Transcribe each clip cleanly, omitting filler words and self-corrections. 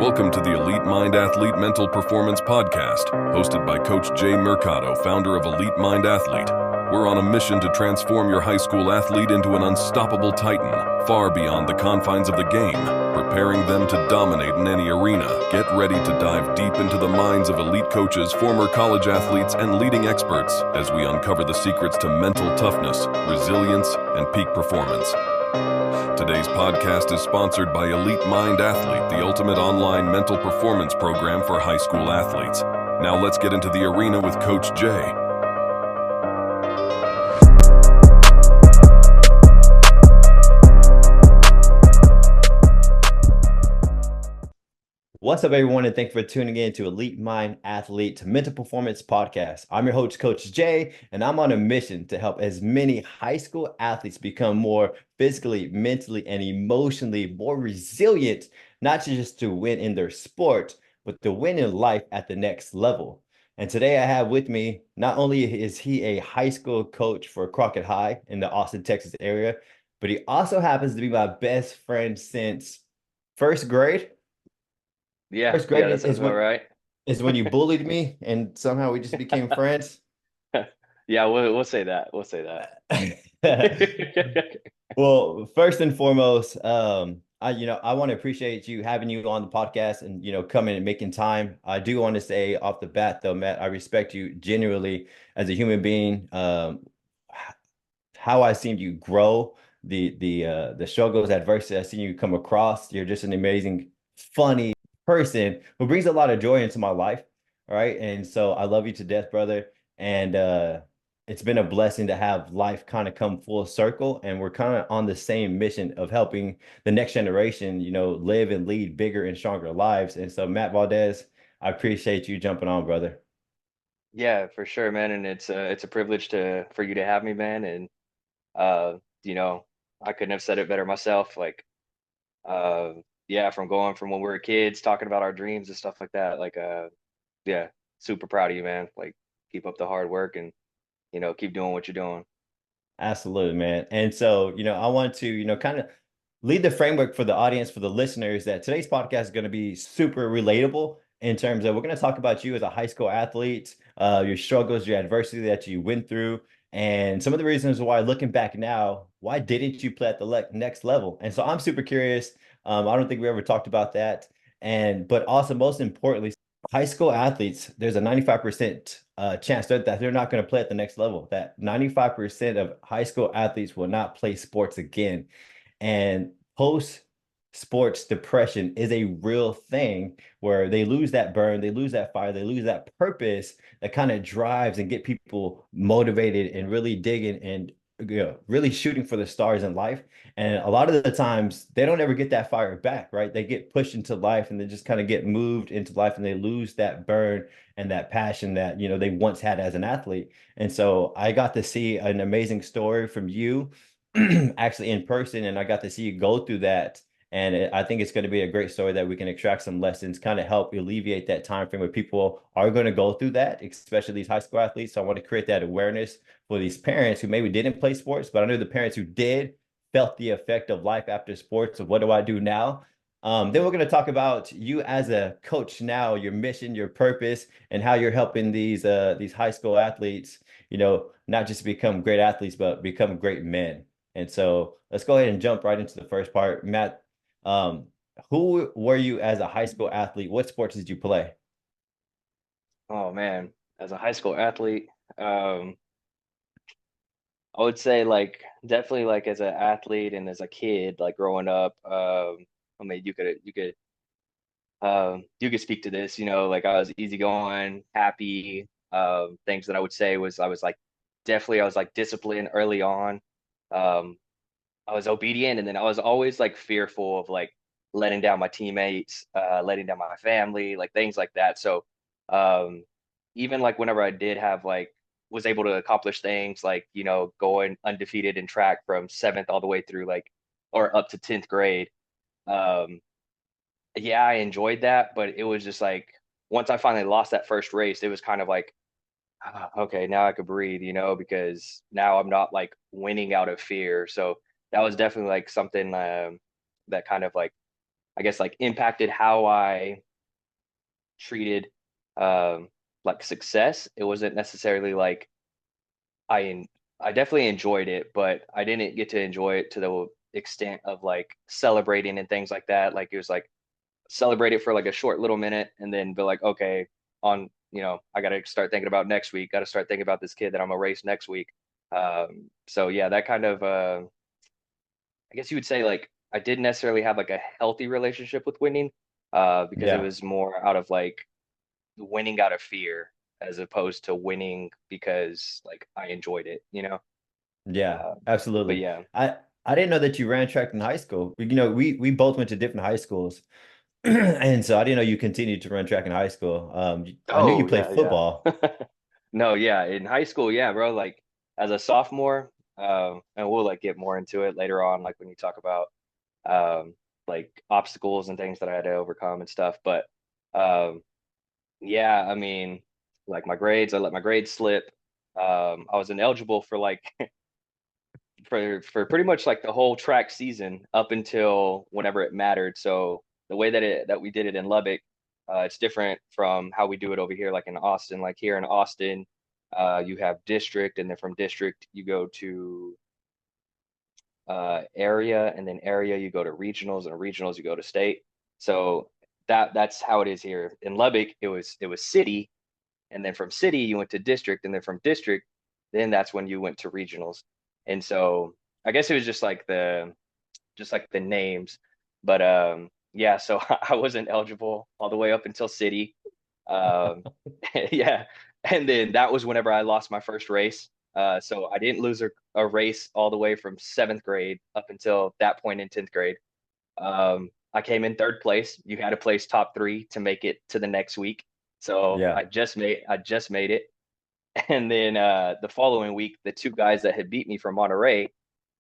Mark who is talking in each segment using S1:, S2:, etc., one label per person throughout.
S1: Welcome to the Elite Mind Athlete Mental Performance Podcast, hosted by Coach Jay Mercado, founder of Elite Mind Athlete. We're on a mission to transform your high school athlete into an unstoppable titan, far beyond the confines of the game, preparing them to dominate in any arena. Get ready to dive deep into the minds of elite coaches, former college athletes, and leading experts as we uncover the secrets to mental toughness, resilience, and peak performance. Today's podcast is sponsored by Elite Mind Athlete, the ultimate online mental performance program for high school athletes. Now let's get into the arena with Coach Jay.
S2: What's up, everyone, and thank you for tuning in to Elite Mind Athlete Mental Performance Podcast. I'm your host, Coach Jay, and I'm on a mission to help as many high school athletes become more physically, mentally, and emotionally more resilient, not just to win in their sport, but to win in life at the next level. And today I have with me, not only is he a high school coach for Crockett High in the Austin, Texas area, but he also happens to be my best friend since first grade.
S3: Yeah,
S2: First
S3: yeah,
S2: grade
S3: that sounds
S2: is
S3: about
S2: when
S3: right.
S2: is when you bullied me and somehow we just became friends.
S3: Yeah, we'll say that. We'll say that.
S2: Well, first and foremost, I want to appreciate you having you on the podcast and coming and making time. I do want to say off the bat though, Matt, I respect you genuinely as a human being. How I've seen you grow, the struggles, adversity I've seen you come across. You're just an amazing, funny person who brings a lot of joy into my life. All right. And so I love you to death, brother. And it's been a blessing to have life kind of come full circle. And we're kind of on the same mission of helping the next generation, live and lead bigger and stronger lives. And so, Matt Valdez, I appreciate you jumping on, brother.
S3: Yeah, for sure, man. And it's a privilege for you to have me, man. And uh, you know, I couldn't have said it better myself. Like, uh, yeah, from going from when we were kids, talking about our dreams and stuff like that. Like, yeah, super proud of you, man. Like, keep up the hard work and keep doing what you're doing.
S2: Absolutely, man. And so, I want to, kind of lead the framework for the audience, for the listeners, that today's podcast is going to be super relatable in terms of we're going to talk about you as a high school athlete, your struggles, your adversity that you went through, and some of the reasons why, looking back now, why didn't you play at the next level? And so I'm super curious. I don't think we ever talked about that. But also, most importantly, high school athletes, there's a 95% chance that they're not going to play at the next level. That 95% of high school athletes will not play sports again. And post sports depression is a real thing where they lose that burn, they lose that fire, they lose that purpose that kind of drives and get people motivated and really digging and really shooting for the stars in life. And a lot of the times they don't ever get that fire back, right? They get pushed into life and they just kind of get moved into life and they lose that burn and that passion that, they once had as an athlete. And so I got to see an amazing story from you actually in person, and I got to see you go through that. And I think it's going to be a great story that we can extract some lessons, kind of help alleviate that time frame where people are going to go through that, especially these high school athletes. So I want to create that awareness for these parents who maybe didn't play sports, but I know the parents who did felt the effect of life after sports. Of what do I do now? Then we're going to talk about you as a coach now, your mission, your purpose, and how you're helping these high school athletes, not just become great athletes, but become great men. And so let's go ahead and jump right into the first part. Matt, um, who were you as a high school athlete? What sports did you play?
S3: Oh man, as a high school athlete, I would say like definitely like as an athlete and as a kid, like growing up, I mean you could speak to this, like I was easygoing, happy. Things that I would say was I was like disciplined early on. Um, I was obedient, and then I was always like fearful of like letting down my teammates, letting down my family, like things like that. So um, even like whenever I did have like was able to accomplish things like going undefeated in track from seventh all the way through like or up to 10th grade. Um, yeah, I enjoyed that, but it was just like once I finally lost that first race, it was kind of like okay, now I could breathe, because now I'm not like winning out of fear. So that was definitely like something that kind of like I guess like impacted how I treated like success. It wasn't necessarily like I definitely enjoyed it, but I didn't get to enjoy it to the extent of like celebrating and things like that. Like it was like celebrate it for like a short little minute and then be like, okay, on, I got to start thinking about next week, got to start thinking about this kid that I'm gonna race next week. So yeah, that kind of, I guess you would say like I didn't necessarily have like a healthy relationship with winning, because it
S2: Yeah.
S3: was more out of like winning out of fear as opposed to winning because like I enjoyed it.
S2: Yeah,
S3: Uh, but
S2: absolutely.
S3: yeah.
S2: I didn't know that you ran track in high school. We both went to different high schools. And so I didn't know you continued to run track in high school. I knew you
S3: Oh
S2: played
S3: yeah, yeah.
S2: football.
S3: No, yeah, in high school, yeah, bro. Like as a sophomore, and we'll like get more into it later on, like when you talk about um like obstacles and things that I had to overcome and stuff. But um yeah, I mean, like my grades, I let my grades slip. I was ineligible for like for pretty much like the whole track season up until whenever it mattered. So the way that we did it in Lubbock, it's different from how we do it over here, like in Austin. Like here in Austin, you have district, and then from district you go to area, and then area you go to regionals, and regionals you go to state. So that's how it is here. In Lubbock, it was city, and then from city you went to district, and then from district, then that's when you went to regionals. And so I guess it was just like the names. But yeah, so I wasn't eligible all the way up until city. Um yeah. And then that was whenever I lost my first race. So I didn't lose a race all the way from seventh grade up until that point in 10th grade. I came in third place. You had to place top three to make it to the next week. So
S2: Yeah.
S3: I just made it. And then the following week, the two guys that had beat me from Monterey,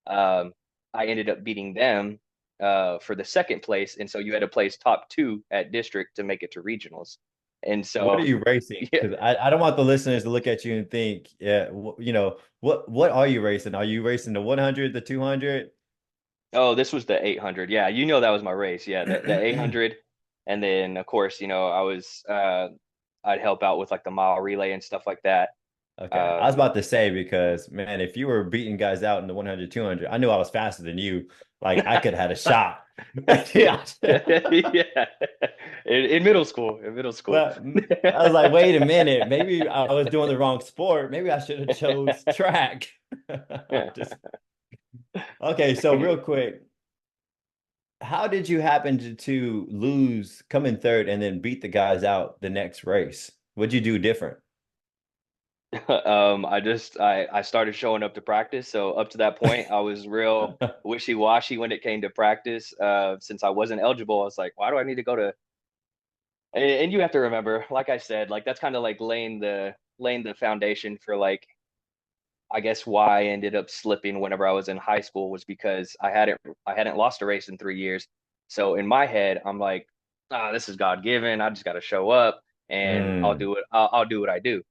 S3: um, I ended up beating them for the second place. And so you had to place top two at district to make it to regionals. And
S2: What are
S3: so,
S2: you racing?
S3: yeah.
S2: Because I don't want the listeners to look at you and think, yeah, what are you racing? Are you racing the 100, the 200?
S3: Oh, this was the 800. Yeah, that was my race. Yeah, the 800. And then, of course, I'd help out with like the mile relay and stuff like that.
S2: Okay. I was
S3: Um,
S2: about to say, because man, if you were beating guys out in the 100, 200, I knew I was faster than you. Like I could have had a shot. Yeah.
S3: yeah, in middle school, in middle school.
S2: Well, I was like, wait a minute, maybe I was doing the wrong sport. Maybe I should have chose track. Just okay, so real quick, how did you happen to lose, come in third, and then beat the guys out the next race? What'd you do different?
S3: I started showing up to practice. So up to that point, I was real wishy-washy when it came to practice. Since I wasn't eligible, I was like, why do I need to go to? And you have to remember, like I said, like that's kind of like laying the foundation for like I guess why I ended up slipping whenever I was in high school was because I hadn't lost a race in 3 years. So in my head, I'm like, this is God given. I just got to show up and I'll
S2: Mm,
S3: do it. I'll do what I do.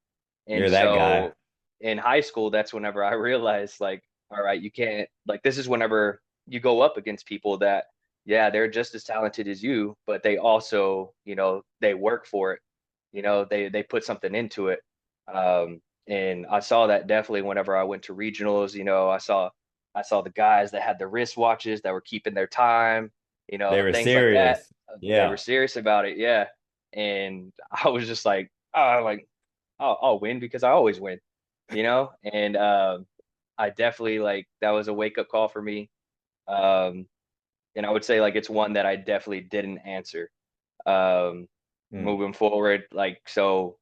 S3: And
S2: you're that guy.
S3: so in high school, that's whenever I realized like, all right, you can't like this is whenever you go up against people that, yeah, they're just as talented as you, but they also, they work for it. They put something into it. And I saw that definitely whenever I went to regionals. I saw the guys that had the wristwatches that were keeping their time,
S2: They were
S3: things like that.
S2: serious.
S3: They were
S2: Yeah.
S3: serious about it, yeah. And I was just like, oh, like I'll win because I always win, And I definitely like that was a wake up call for me. Um, and I would say like it's one that I definitely didn't answer. Um,
S2: Mm.
S3: moving forward, like so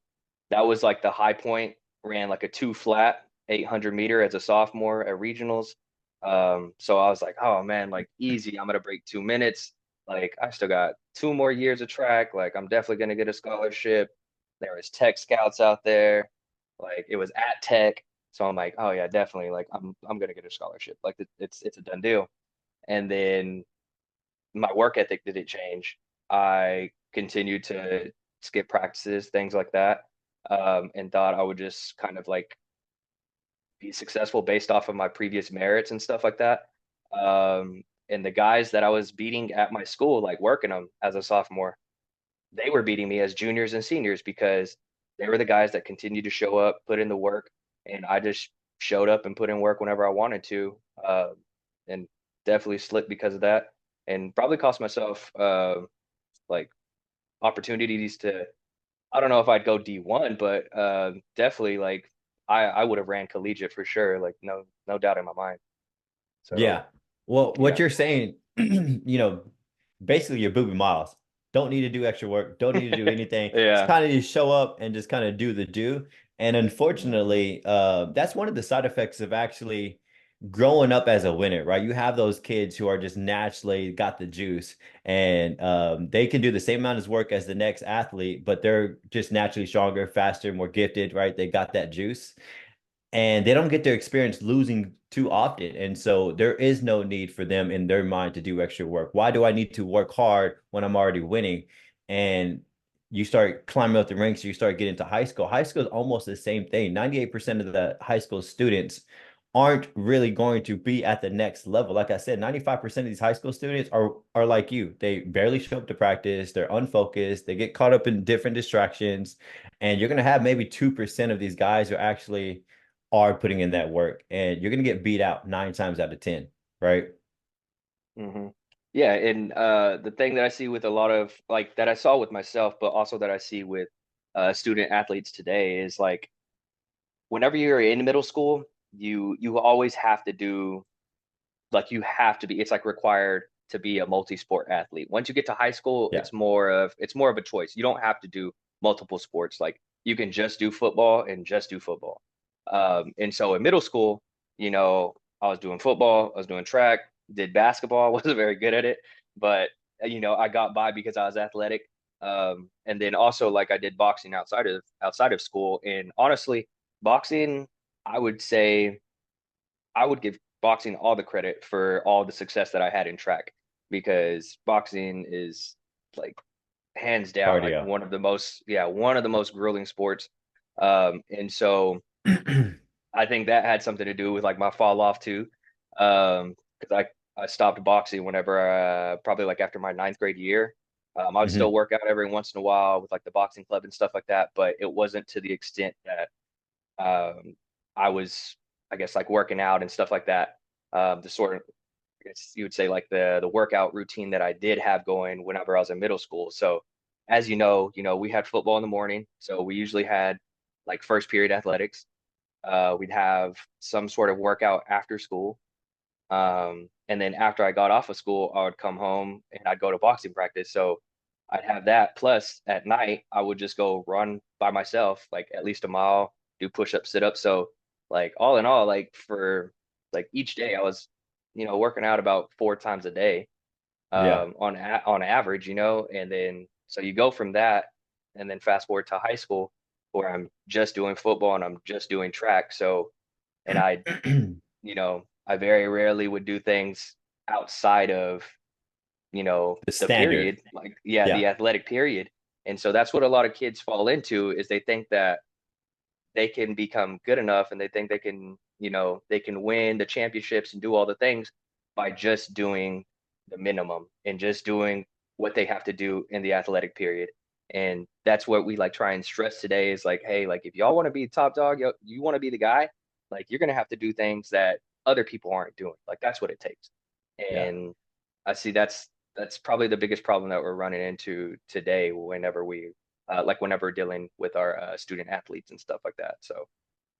S3: that was like the high point. Ran like a two flat 800-meter as a sophomore at regionals. So I was like, oh man, like easy. I'm gonna break 2 minutes. Like I still got 2 more years of track. Like I'm definitely gonna get a scholarship. There was tech scouts out there. Like it was at tech. So I'm like, oh yeah, definitely. Like I'm gonna get a scholarship. Like it's a done deal. And then my work ethic didn't change. I continued to skip practices, things like that, and thought I would just kind of like be successful based off of my previous merits and stuff like that. And the guys that I was beating at my school, like working them as a sophomore, they were beating me as juniors and seniors because they were the guys that continued to show up, put in the work, and I just showed up and put in work whenever I wanted to, and definitely slipped because of that, and probably cost myself like opportunities to. I don't know if I'd go D1, but definitely like I would have ran collegiate for sure, like no doubt in my mind. So
S2: Yeah. Well, what
S3: yeah,
S2: you're saying, basically you're Booby Miles. Don't need to do extra work. Don't need to do anything. Just
S3: yeah.
S2: kind of just show up and just kind of do the do. And unfortunately, that's one of the side effects of actually growing up as a winner, right? You have those kids who are just naturally got the juice and they can do the same amount of work as the next athlete, but they're just naturally stronger, faster, more gifted, right? They got that juice and they don't get to experience losing too often. And so there is no need for them in their mind to do extra work. Why do I need to work hard when I'm already winning? And you start climbing up the ranks, you start getting to high school. High school is almost the same thing. 98% of the high school students aren't really going to be at the next level. Like I said, 95% of these high school students are like you. They barely show up to practice, they're unfocused, they get caught up in different distractions. And you're going to have maybe 2% of these guys who actually are putting in that work, and you're going to get beat out 9 times out of 10, right?
S3: hmm Yeah, and the thing that I see with a lot of like that I saw with myself, but also that I see with student athletes today is like whenever you're in middle school, you always have to do like you have to be. It's like required to be a multi-sport athlete. Once you get to high school,
S2: Yeah.
S3: it's more of a choice. You don't have to do multiple sports. Like you can just do football and just do football. And so in middle school, I was doing football, I was doing track, did basketball, wasn't very good at it, but I got by because I was athletic. And then also like I did boxing outside of school. And honestly, boxing, I would say I would give boxing all the credit for all the success that I had in track because boxing is like hands down like
S2: Cardio.
S3: one of the most grueling sports. And so I think that had something to do with like my fall off too. Because I stopped boxing whenever probably like after my ninth grade year. I would still
S2: Hmm.
S3: work out every once in a while with like the boxing club and stuff like that, but it wasn't to the extent that I was, I guess, like working out and stuff like that. The sort of, I guess you would say like the workout routine that I did have going whenever I was in middle school. So as we had football in the morning, so we usually had like first period athletics. We'd have some sort of workout after school. And then after I got off of school, I would come home and I'd go to boxing practice. So I'd have that. Plus at night, I would just go run by myself, like at least a mile, do push-ups, sit-ups. So like all in all, like for like each day I was, working out about 4 times a day,
S2: Yeah.
S3: on average, and then so you go from that and then fast forward to high school where I'm just doing football and I'm just doing track. So, and I very rarely would do things outside of,
S2: The
S3: the
S2: standard.
S3: period, like, yeah,
S2: Yeah.
S3: the athletic period. And so that's what a lot of kids fall into is they think that they can become good enough and they think they can win the championships and do all the things by just doing the minimum and just doing what they have to do in the athletic period. And that's what we like try and stress today is like, hey, like if y'all want to be top dog, you want to be the guy, like you're gonna have to do things that other people aren't doing. Like that's what it takes.
S2: Yeah.
S3: And I see that's probably the biggest problem that we're running into today whenever we're dealing with our student athletes and stuff like that. So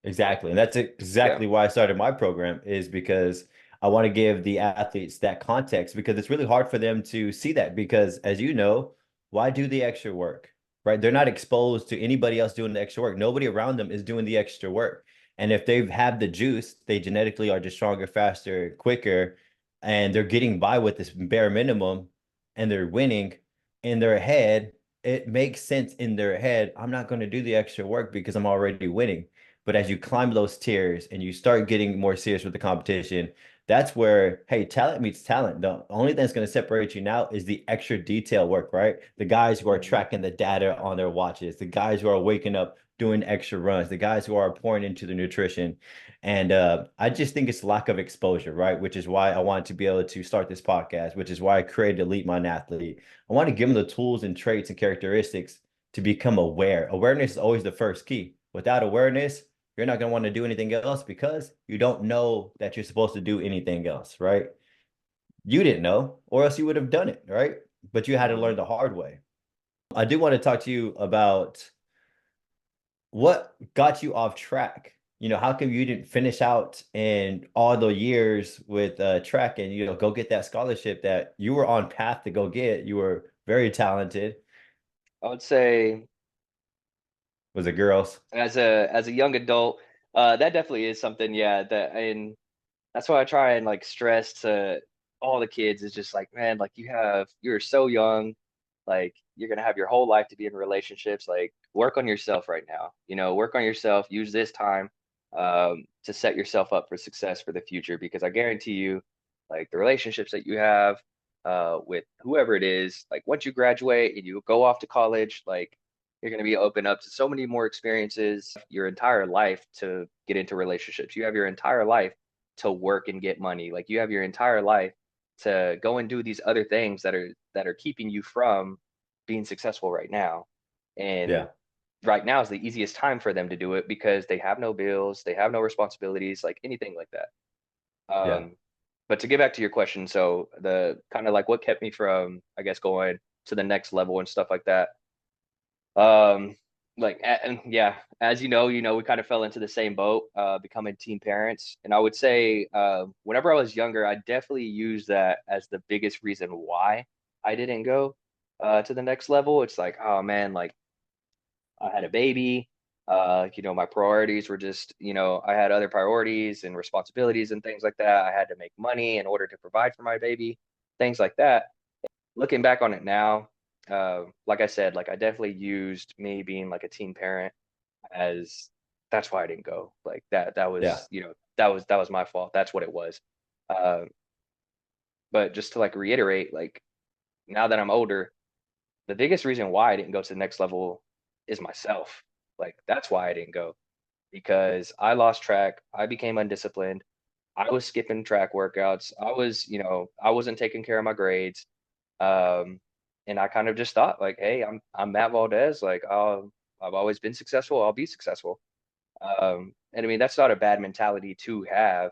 S2: Exactly. And that's
S3: yeah.
S2: exactly why I started my program is because I want to give the athletes that context because it's really hard for them to see that because as you know, why do the extra work? Right? They're not exposed to anybody else doing the extra work. Nobody around them is doing the extra work. And if they have the juice, they genetically are just stronger, faster, quicker, and they're getting by with this bare minimum and they're winning in their head. It makes sense in their head. I'm not going to do the extra work because I'm already winning. But as you climb those tiers and you start getting more serious with the competition, That's where, hey, talent meets talent. The only thing that's going to separate you now is the extra detail work, right? The guys who are
S3: Mhm.
S2: tracking the data on their watches, the guys who are waking up doing extra runs, the guys who are pouring into the nutrition. And I just think it's lack of exposure, right? Which is why I wanted to be able to start this podcast, which is why I created Elite Mind Athlete. I want to give them the tools and traits and characteristics to become aware. Awareness is always the first key. Without awareness, you're not going to want to do anything else because you don't know that you're supposed to do anything else, right? You didn't know, or else you would have done it, right? But you had to learn
S3: Mhm.
S2: the hard way. I do want to talk to you about what got you off track. How come you didn't finish out in all the years with track and go get that scholarship that you were on path to go get? You were very talented.
S3: I would say
S2: Was it girls?
S3: as a young adult, that definitely is something, yeah, that and that's why I try and like stress to all the kids is just like, man, like you're so young, like you're gonna have your whole life to be in relationships. Like work on yourself right now. Work on yourself. Use this time to set yourself up for success for the future. Because I guarantee you, like the relationships that you have with whoever it is, like once you graduate and you go off to college, like you're going to be open up to so many more experiences your entire life to get into relationships. You have your entire life to work and get money. Like you have your entire life to go and do these other things that are keeping you from being successful right now. And
S2: Yeah,
S3: right now is the easiest time for them to do it because they have no bills, they have no responsibilities, like anything like that.
S2: yeah,
S3: But to get back to your question, so the kind of like what kept me from, I guess, going to the next level and stuff like that. Um, and yeah, as we kind of fell into the same boat, becoming teen parents. And I would say, whenever I was younger, I definitely used that as the biggest reason why I didn't go to the next level. It's like, oh man, like I had a baby. My priorities were just, I had other priorities and responsibilities and things like that. I had to make money in order to provide for my baby, things like that. Looking back on it now, like I said, like I definitely used me being like a teen parent as that's why I didn't go. Like that
S2: yeah,
S3: was, that was my fault. That's what it was. Uh, but just to like reiterate, like now that I'm older, the biggest reason why I didn't go to the next level is myself. Like that's why I didn't go because I lost track. I became undisciplined. I was skipping track workouts. I wasn't taking care of my grades. Um, and I kind of just thought like, hey, I'm Matt Valdez. Like, I've always been successful. I'll be successful. And I mean, that's not a bad mentality to have,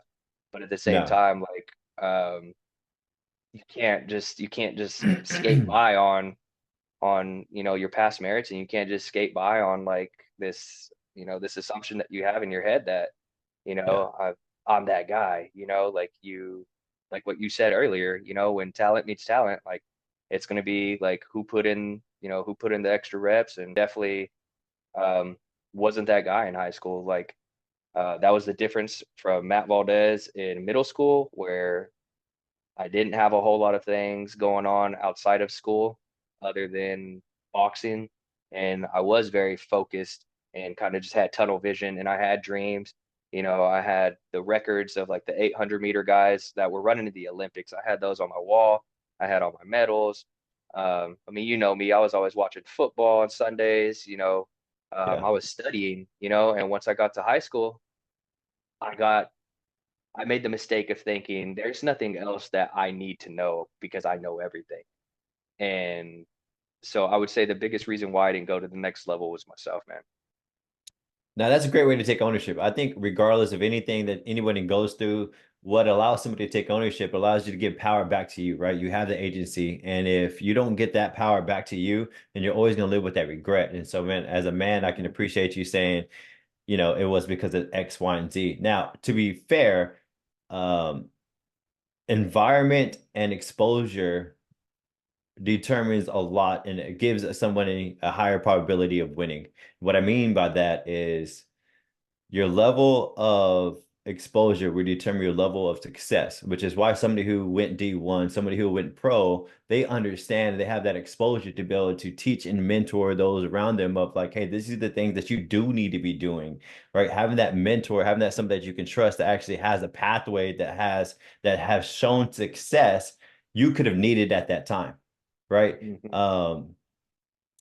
S3: but at the same
S2: no.
S3: time, like, you can't just skate by on your past merits, and you can't just skate by on like this assumption that you have in your head that you
S2: Yeah,
S3: know I, I'm that guy. Like what you said earlier. When talent meets talent, like it's going to be like who put in the extra reps, and definitely um, wasn't that guy in high school. Like that was the difference from Matt Valdez in middle school, where I didn't have a whole lot of things going on outside of school other than boxing. And I was very focused and kind of just had tunnel vision, and I had dreams. I had the records of like the 800-meter guys that were running to the Olympics. I had those on my wall. I had all my medals. I mean, you know me, I was always watching football on Sundays.
S2: yeah.
S3: I was studying, and once I got to high school, I got I made the mistake of thinking there's nothing else that I need to know because I know everything. And so I would say the biggest reason why I didn't go to the next level was myself, man.
S2: Now that's a great way to take ownership. I think regardless of anything that anybody goes through, what allows somebody to take ownership allows you to give power back to you, right? You have the agency. And if you don't get that power back to you, then you're always going to live with that regret. And so, man, as a man, I can appreciate you saying, it was because of X, Y, and Z. Now, to be fair, um, environment and exposure determines a lot and it gives someone a higher probability of winning. What I mean by that is your level of exposure will determine your level of success, which is why somebody who went D1, somebody who went pro, they understand, they have that exposure to be able to teach and mentor those around them of like, hey, this is the things that you do need to be doing, right? Having that mentor, having that somebody that you can trust that actually has a pathway that has shown success you could have needed at that time, right?
S3: Mhm.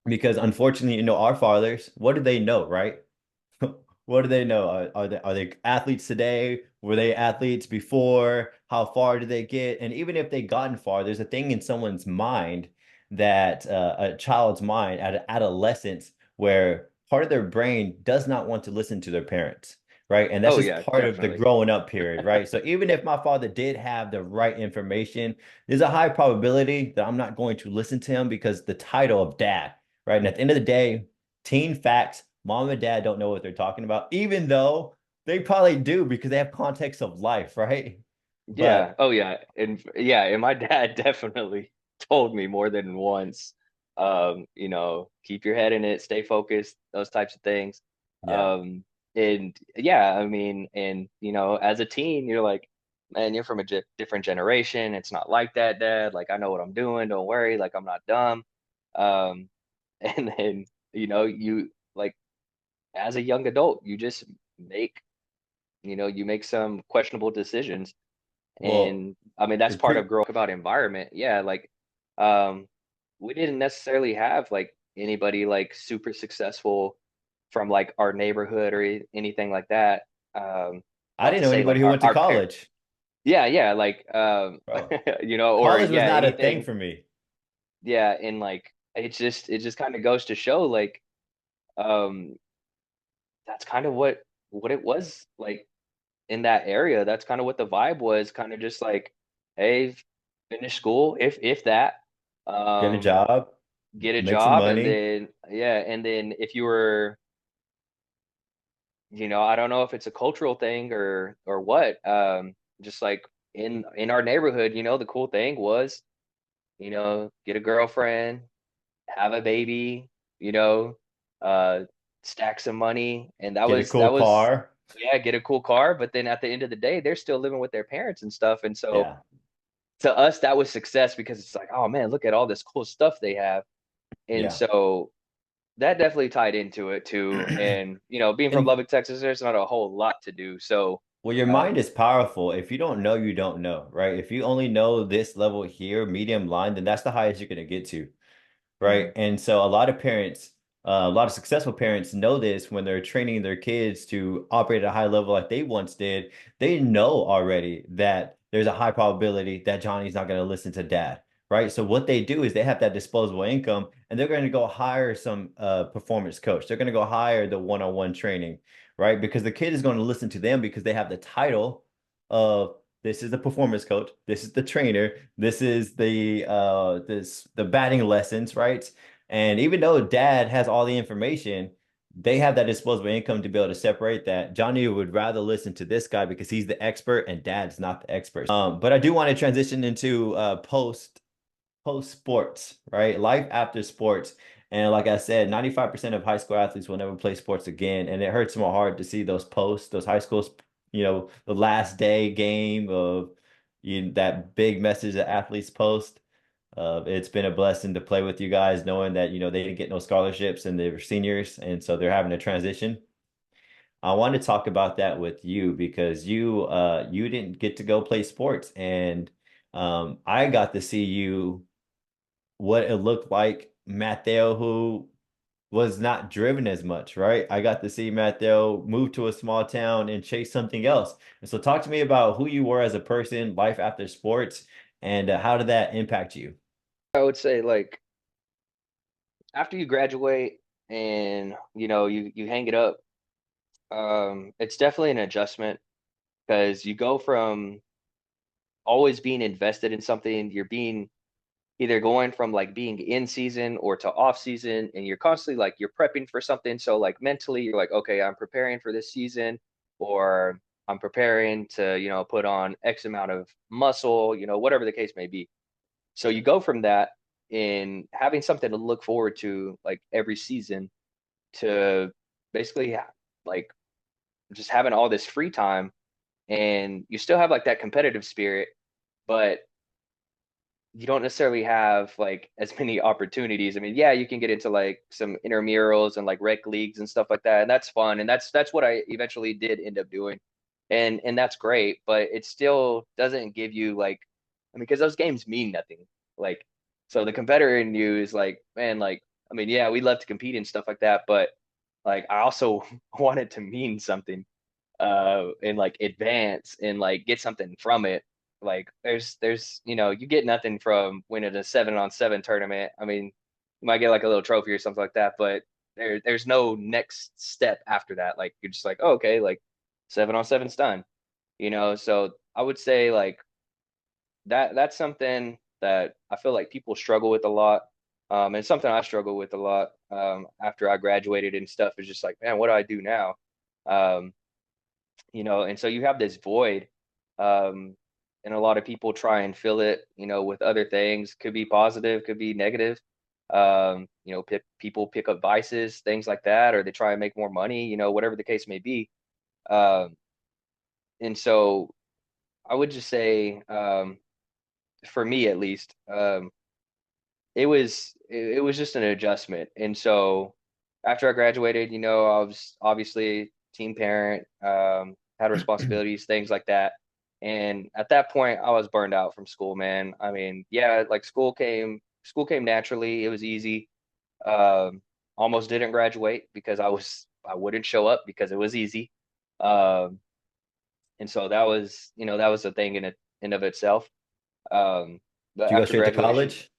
S2: Because unfortunately, our fathers, what do they know, right? What do they know? Are they athletes today? Were they athletes before? How far did they get? And even if they gotten far, there's a thing in someone's mind that a child's mind at adolescence where part of their brain does not want to listen to their parents, right? And that's
S3: Oh
S2: just
S3: yeah,
S2: part of the
S3: definitely.
S2: growing up period, right? So even if my father did have the right information, there's a high probability that I'm not going to listen to him because the title of dad, right? And at the end of the day, teen facts, mom and dad don't know what they're talking about, even though they probably do because they have context of life, right?
S3: Yeah.
S2: But
S3: Oh yeah. And my dad definitely told me more than once, keep your head in it, stay focused, those types of things.
S2: yeah,
S3: Um, and yeah, I mean, and as a teen, you're like, man, you're from a different generation. It's not like that, Dad. Like, I know what I'm doing. Don't worry. Like, I'm not dumb. Um, and then, you like as a young adult, you just make, you make some questionable decisions.
S2: well,
S3: And I mean, that's
S2: it
S3: part of
S2: pre
S3: growing about environment. Yeah, like um we didn't necessarily have like anybody like super successful from like our neighborhood or anything like that.
S2: I
S3: Not
S2: didn't
S3: to
S2: know
S3: say
S2: anybody
S3: like
S2: who went to
S3: our parent.
S2: college,
S3: Yeah, yeah, like
S2: bro.
S3: or
S2: College was
S3: yeah,
S2: not a thing
S3: anything.
S2: for me.
S3: Yeah, and like it just kind of goes to show like um that's kind of what it was like in that area. That's kind of what the vibe was, kind of just like, hey, finish school, if that,
S2: Get a
S3: um,
S2: job,
S3: get a
S2: make some
S3: job, and
S2: money,
S3: then yeah, and then if you were, I don't know if it's a cultural thing or what, just like in our neighborhood, the cool thing was, get a girlfriend, have a baby, you know, uh, stack some money, and that
S2: get a
S3: was
S2: cool
S3: that was
S2: car.
S3: yeah, get a cool car. But then at the end of the day, they're still living with their parents and stuff. And so
S2: Yeah,
S3: to us, that was success because it's like, oh man, look at all this cool stuff they have. And
S2: yeah.
S3: so that definitely tied into it too. And being from
S2: And
S3: Lubbock, Texas, there's not a whole lot to do. So
S2: well, your mind
S3: um,
S2: is powerful. If you don't know, you don't know, right? If you only know this level here, medium line, then that's the highest you're gonna get to. Right.
S3: mhm.
S2: And so a lot of parents, a lot of successful parents know this when they're training their kids to operate at a high level like they once did. They know already that there's a high probability that Johnny's not going to listen to dad. Right. So what they do is they have that disposable income and they're going to go hire some performance coach. They're going to go hire the one-on-one training, right? Because the kid is going to listen to them because they have the title of this is the performance coach. This is the trainer. This is the batting lessons, right? And even though dad has all the information, they have that disposable income to be able to separate that. Johnny would rather listen to this guy because he's the expert and dad's not the expert. But I do want to transition into post sports, right? Life after sports. And like I said, 95% of high school athletes will never play sports again. And it hurts my heart to see those posts, those high schools, the last day game of that big message that athletes post. It's been a blessing to play with you guys, knowing that, they didn't get no scholarships and they were seniors. And so they're having a transition. I want to talk about that with you because you didn't get to go play sports. And I got to see you what it looked like Mateo, who was not driven as much, right? I got to see Mateo move to a small town and chase something else. And so talk to me about who you were as a person, life after sports, and how did that impact you?
S3: I would say like after you graduate and you hang it up, it's definitely an adjustment because you go from always being invested in something, you're being either going from like being in season or to off season, and you're constantly like you're prepping for something. So like mentally you're like, okay, I'm preparing for this season, or I'm preparing to put on X amount of muscle, whatever the case may be. So you go from that in having something to look forward to like every season to basically like just having all this free time and you still have like that competitive spirit, but you don't necessarily have like as many opportunities. I mean, yeah, you can get into like some intramurals and like rec leagues and stuff like that, and that's fun, and that's what I eventually did end up doing, and that's great. But it still doesn't give you like, I mean, because those games mean nothing. Like, so the competitor in you is like, man, like, I mean, yeah, we love to compete and stuff like that, but like, I also want it to mean something, and like advance and like get something from it. Like there's you get nothing from winning a 7-on-7 tournament. I mean, you might get like a little trophy or something like that, but there's no next step after that. Like you're just like, oh, okay, like 7-on-7's done. So I would say like that's something that I feel like people struggle with a lot. And something I struggle with a lot, after I graduated and stuff, is just like, man, what do I do now? Um, and so you have this void, um and a lot of people try and fill it, with other things. Could be positive, could be negative. People pick up vices, things like that, or they try and make more money, whatever the case may be. Um and so I would just say, for me at least, it was just an adjustment. And so after I graduated, I was obviously teen parent, had responsibilities, things like that. And at that point, I was burned out from school, man. I mean, yeah, like school came naturally. It was easy. Um, Almost didn't graduate because I wouldn't show up because it was easy. Um, and so that was a thing in of itself. But
S2: Did you go
S3: after
S2: straight to
S3: graduation,
S2: college?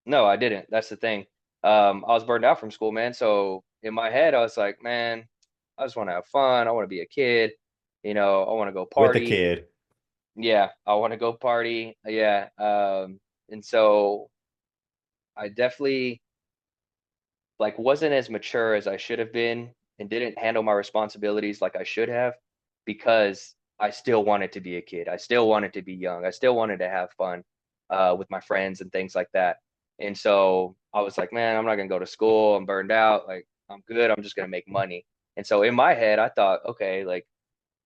S3: no, I didn't. That's the thing. I was burned out from school, man. So in my head, I was like, man, I just want to have fun. I want to be a kid. I want to go
S2: With the
S3: party.
S2: kid.
S3: Yeah, I want to go party. Yeah. And so I definitely like wasn't as mature as I should have been and didn't handle my responsibilities like I should have, because I still wanted to be a kid. I still wanted to be young. I still wanted to have fun, with my friends and things like that. And so I was like, man, I'm not gonna go to school. I'm burned out. Like I'm good. I'm just gonna make money. And so in my head, I thought, okay, like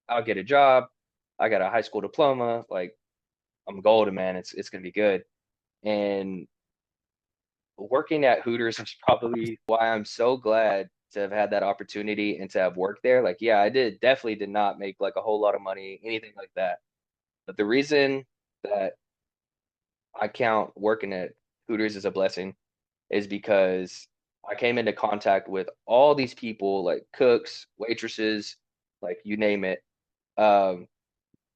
S3: I'll get a job. I got a high school diploma. Like I'm golden, man. It's gonna be good. And working at Hooters is probably why I'm so glad to have had that opportunity and to have worked there. Like, yeah, I definitely did not make like a whole lot of money, anything like that. But the reason that I count working at Hooters as a blessing is because I came into contact with all these people, like cooks, waitresses, like you name it, um,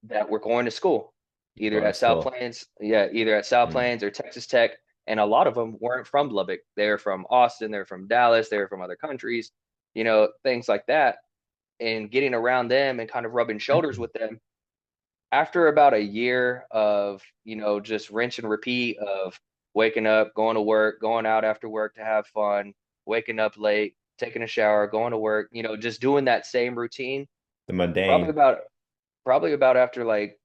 S3: that were going to school, either
S2: Going to
S3: at South
S2: school.
S3: Plains, yeah, either at South
S2: Mm.
S3: Plains or Texas Tech. And a lot of them weren't from Lubbock. They're from Austin, they're from Dallas, they're from other countries, things like that. And getting around them and kind of rubbing shoulders with them after about a year of, just rinse and repeat of waking up, going to work, going out after work to have fun, waking up late, taking a shower, going to work, just doing that same routine.
S2: The
S3: Probably
S2: mundane.
S3: about probably about after like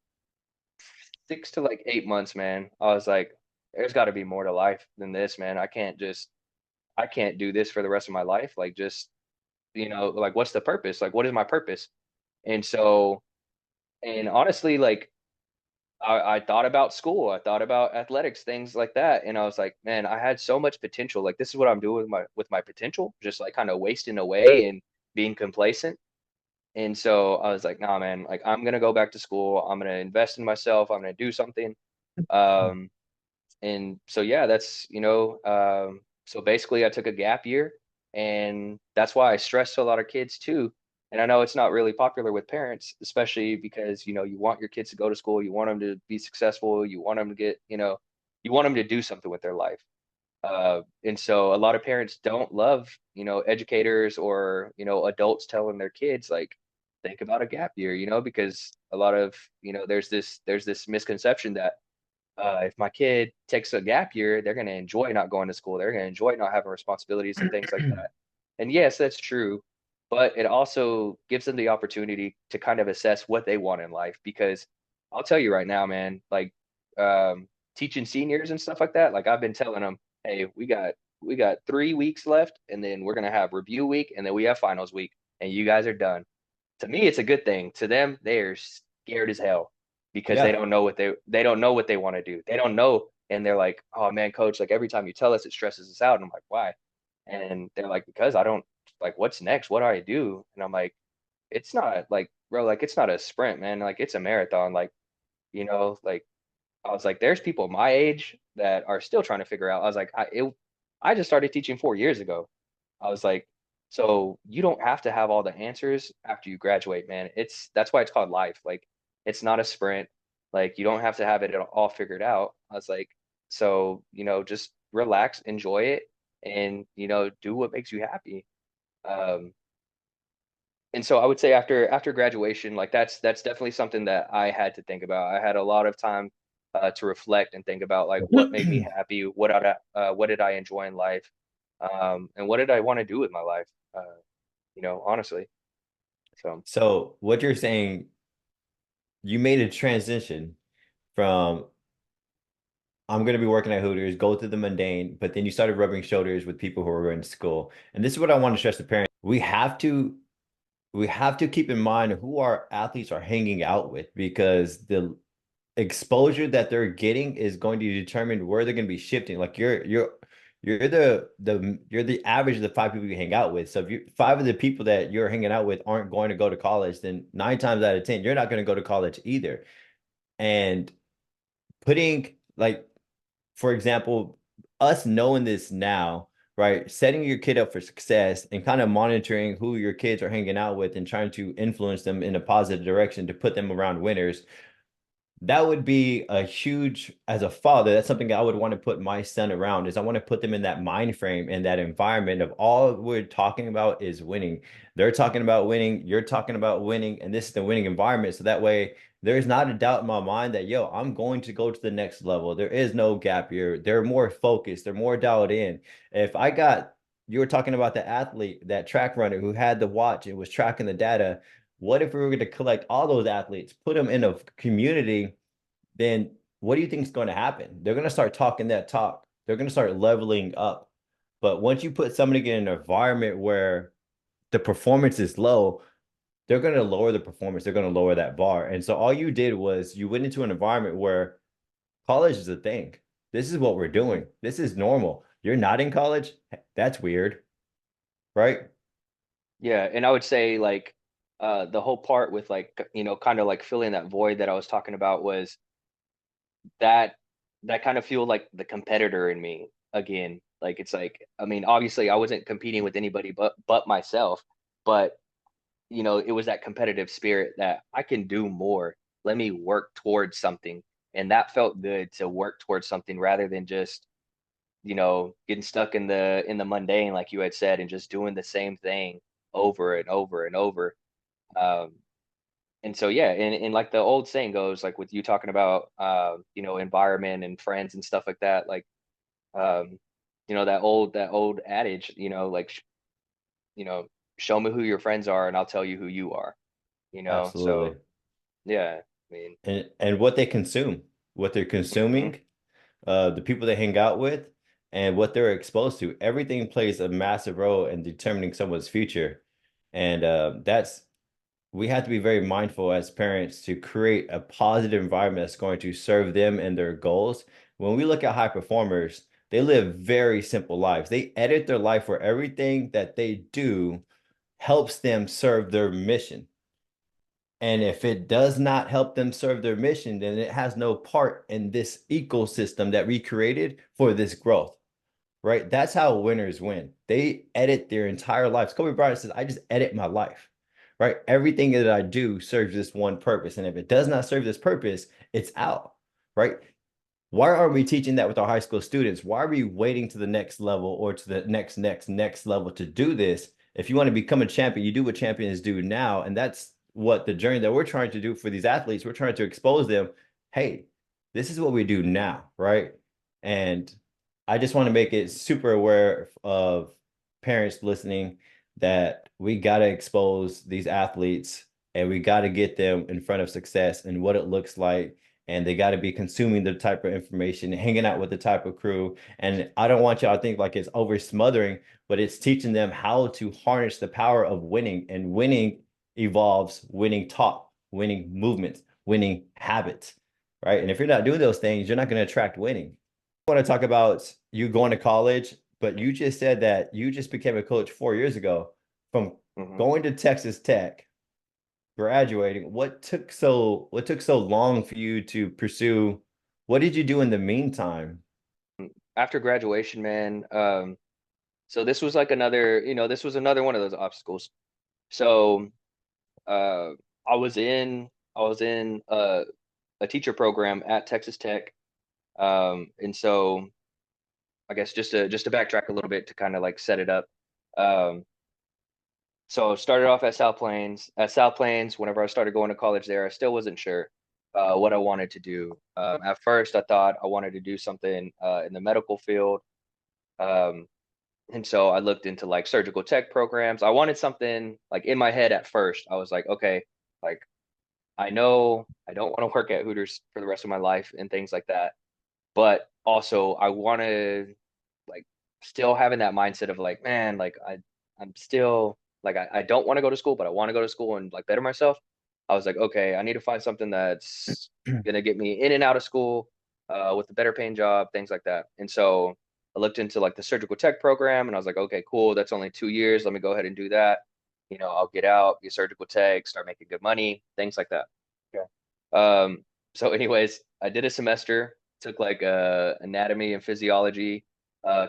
S3: 6 to like 8 months, man, I was like, there's got to be more to life than this, man. I can't do this for the rest of my life. Like, just, like, what's the purpose? Like, what is my purpose? And so, and honestly, like, I thought about school, I thought about athletics, things like that. And I was like, man, I had so much potential. Like, this is what I'm doing with my potential, just like kind of wasting away and being complacent. And so I was like, nah, man, like, I'm gonna go back to school. I'm gonna invest in myself. I'm gonna do something. Um, and so yeah, so basically I took a gap year, and that's why I stress to a lot of kids too. And I know it's not really popular with parents, especially because you want your kids to go to school, you want them to be successful, you want them to get, you want them to do something with their life. And so a lot of parents don't love, educators or, adults telling their kids like, think about a gap year, because a lot of, there's this misconception that, if my kid takes a gap year, they're going to enjoy not going to school. They're going to enjoy not having responsibilities and things like that. And yes, that's true. But it also gives them the opportunity to kind of assess what they want in life. Because I'll tell you right now, man, like, teaching seniors and stuff like that, like I've been telling them, hey, we got 3 weeks left, and then we're gonna have review week, and then we have finals week, and you guys are done. To me, it's a good thing. To them, they're scared as hell because
S2: Yeah.
S3: they don't know what they want to do. They don't know, and they're like, "Oh man, coach, like every time you tell us, it stresses us out." And I'm like, "Why?" And they're like, "Because I don't like what's next. What do I do?" And I'm like, "It's not like, bro, like it's not a sprint, man. Like it's a marathon. Like like." I was like, there's people my age that are still trying to figure out. I was like, I just started teaching 4 years ago. I was like, so you don't have to have all the answers after you graduate, man. That's why it's called life. Like, it's not a sprint. Like, you don't have to have it all figured out. I was like, so just relax, enjoy it, and do what makes you happy. Um, and so I would say after graduation, like that's definitely something that I had to think about. I had a lot of time to reflect and think about like what made me happy, what did I enjoy in life, and what did I want to do with my life, honestly. So
S2: So what you're saying, you made a transition from I'm going to be working at Hooters, go through the mundane, but then you started rubbing shoulders with people who are going to school. And this is what I want to stress to parents. We have to keep in mind who our athletes are hanging out with, because the exposure that they're getting is going to determine where they're going to be shifting. Like you're the average of the five people you hang out with. So if you five of the people that you're hanging out with aren't going to go to college, then 9 times out of 10, you're not going to go to college either. And putting like, for example, us knowing this now, right? Setting your kid up for success and kind of monitoring who your kids are hanging out with and trying to influence them in a positive direction to put them around winners, that would be a huge, as a father, that's something I would want to put my son around. Is I want to put them in that mind frame and that environment of all we're talking about is winning. They're talking about winning, you're talking about winning, and this is the winning environment. So that way there's not a doubt in my mind that, yo, I'm going to go to the next level. There is no gap here. They're more focused, they're more dialed in. If I got You were talking about the athlete, that track runner who had the watch and was tracking the data. What if we were going to collect all those athletes, put them in a community? Then what do you think is going to happen? They're going to start talking that talk. They're going to start leveling up. But once you put somebody in an environment where the performance is low, they're going to lower the performance. They're going to lower that bar. And so all you did was you went into an environment where college is a thing. This is what we're
S3: mhm.
S2: doing. This is normal. You're not in college. That's weird, right?
S3: Yeah, and I would say like the whole part with like kind of like filling that void that I was talking about was that that kind of fueled like the competitor in me again. Like it's like, I mean, obviously I wasn't competing with anybody but myself, but it was that competitive spirit that I can do more. Let me work towards something. And that felt good to work towards something rather than just, getting stuck in the mundane, like you had said, and just doing the same thing over and over and over. Um, and so yeah, and like the old saying goes, like with you talking about environment and friends and stuff like that, like um, that old adage, like you know, show me who your friends are and I'll tell you who you are,
S2: Absolutely.
S3: so yeah, I mean,
S2: And what they consume, what they're
S3: mhm,
S2: consuming, the people they hang out with, and what they're exposed to. Everything plays a massive role in determining someone's future. And we have to be very mindful as parents to create a positive environment that's going to serve them and their goals. When we look at high performers, they live very simple lives. They edit their life where everything that they do helps them serve their mission. And if it does not help them serve their mission, then it has no part in this ecosystem that we created for this growth, right? That's how winners win. They edit their entire lives. Kobe Bryant says, I just edit my life, right? Everything that I do serves this one purpose. And if it does not serve this purpose, it's out, right? Why aren't we teaching that with our high school students? Why are we waiting to the next level or to the next level to do this? If you want to become a champion, you do what champions do now. And that's what the journey that we're trying to do for these athletes. We're trying to expose them. Hey, this is what we do now, right? And I just want to make it super aware of parents listening that we got to expose these athletes and we got to get them in front of success and what it looks like, and they got to be consuming the type of information, hanging out with the type of crew. And I don't want y'all to think like it's over smothering, but it's teaching them how to harness the power of winning. And winning evolves winning talk, winning movements, winning habits, right? And if you're not doing those things, you're not going to attract winning. I want to talk about you going to college, but you just said that you just became a coach 4 years ago. From going to Texas Tech, graduating, what took so long for you to pursue? What did you do in the meantime?
S3: After graduation, man, so this was like another, this was another one of those obstacles. So uh, I was in a teacher program at Texas Tech, and so I guess just to backtrack a little bit to kind of like set it up. Um, so I started off at South Plains. At South Plains, whenever I started going to college there, I still wasn't sure what I wanted to do. At first, I thought I wanted to do something in the medical field. Um, And so I looked into like surgical tech programs. I wanted something like in my head at first. I was like, okay, like I know I don't want to work at Hooters for the rest of my life and things like that. But also I want to like still having that mindset of like, man, like I'm still like I don't want to go to school, but I want to go to school and like better myself. I was like, okay, I need to find something that's gonna get me in and out of school with a better paying job, things like that. And so I looked into like the surgical tech program and I was like, okay, cool, that's only 2 years. Let me go ahead and do that. I'll get out, be a surgical tech, start making good money, things like that. Okay. So anyways, I did a semester, took like a anatomy and physiology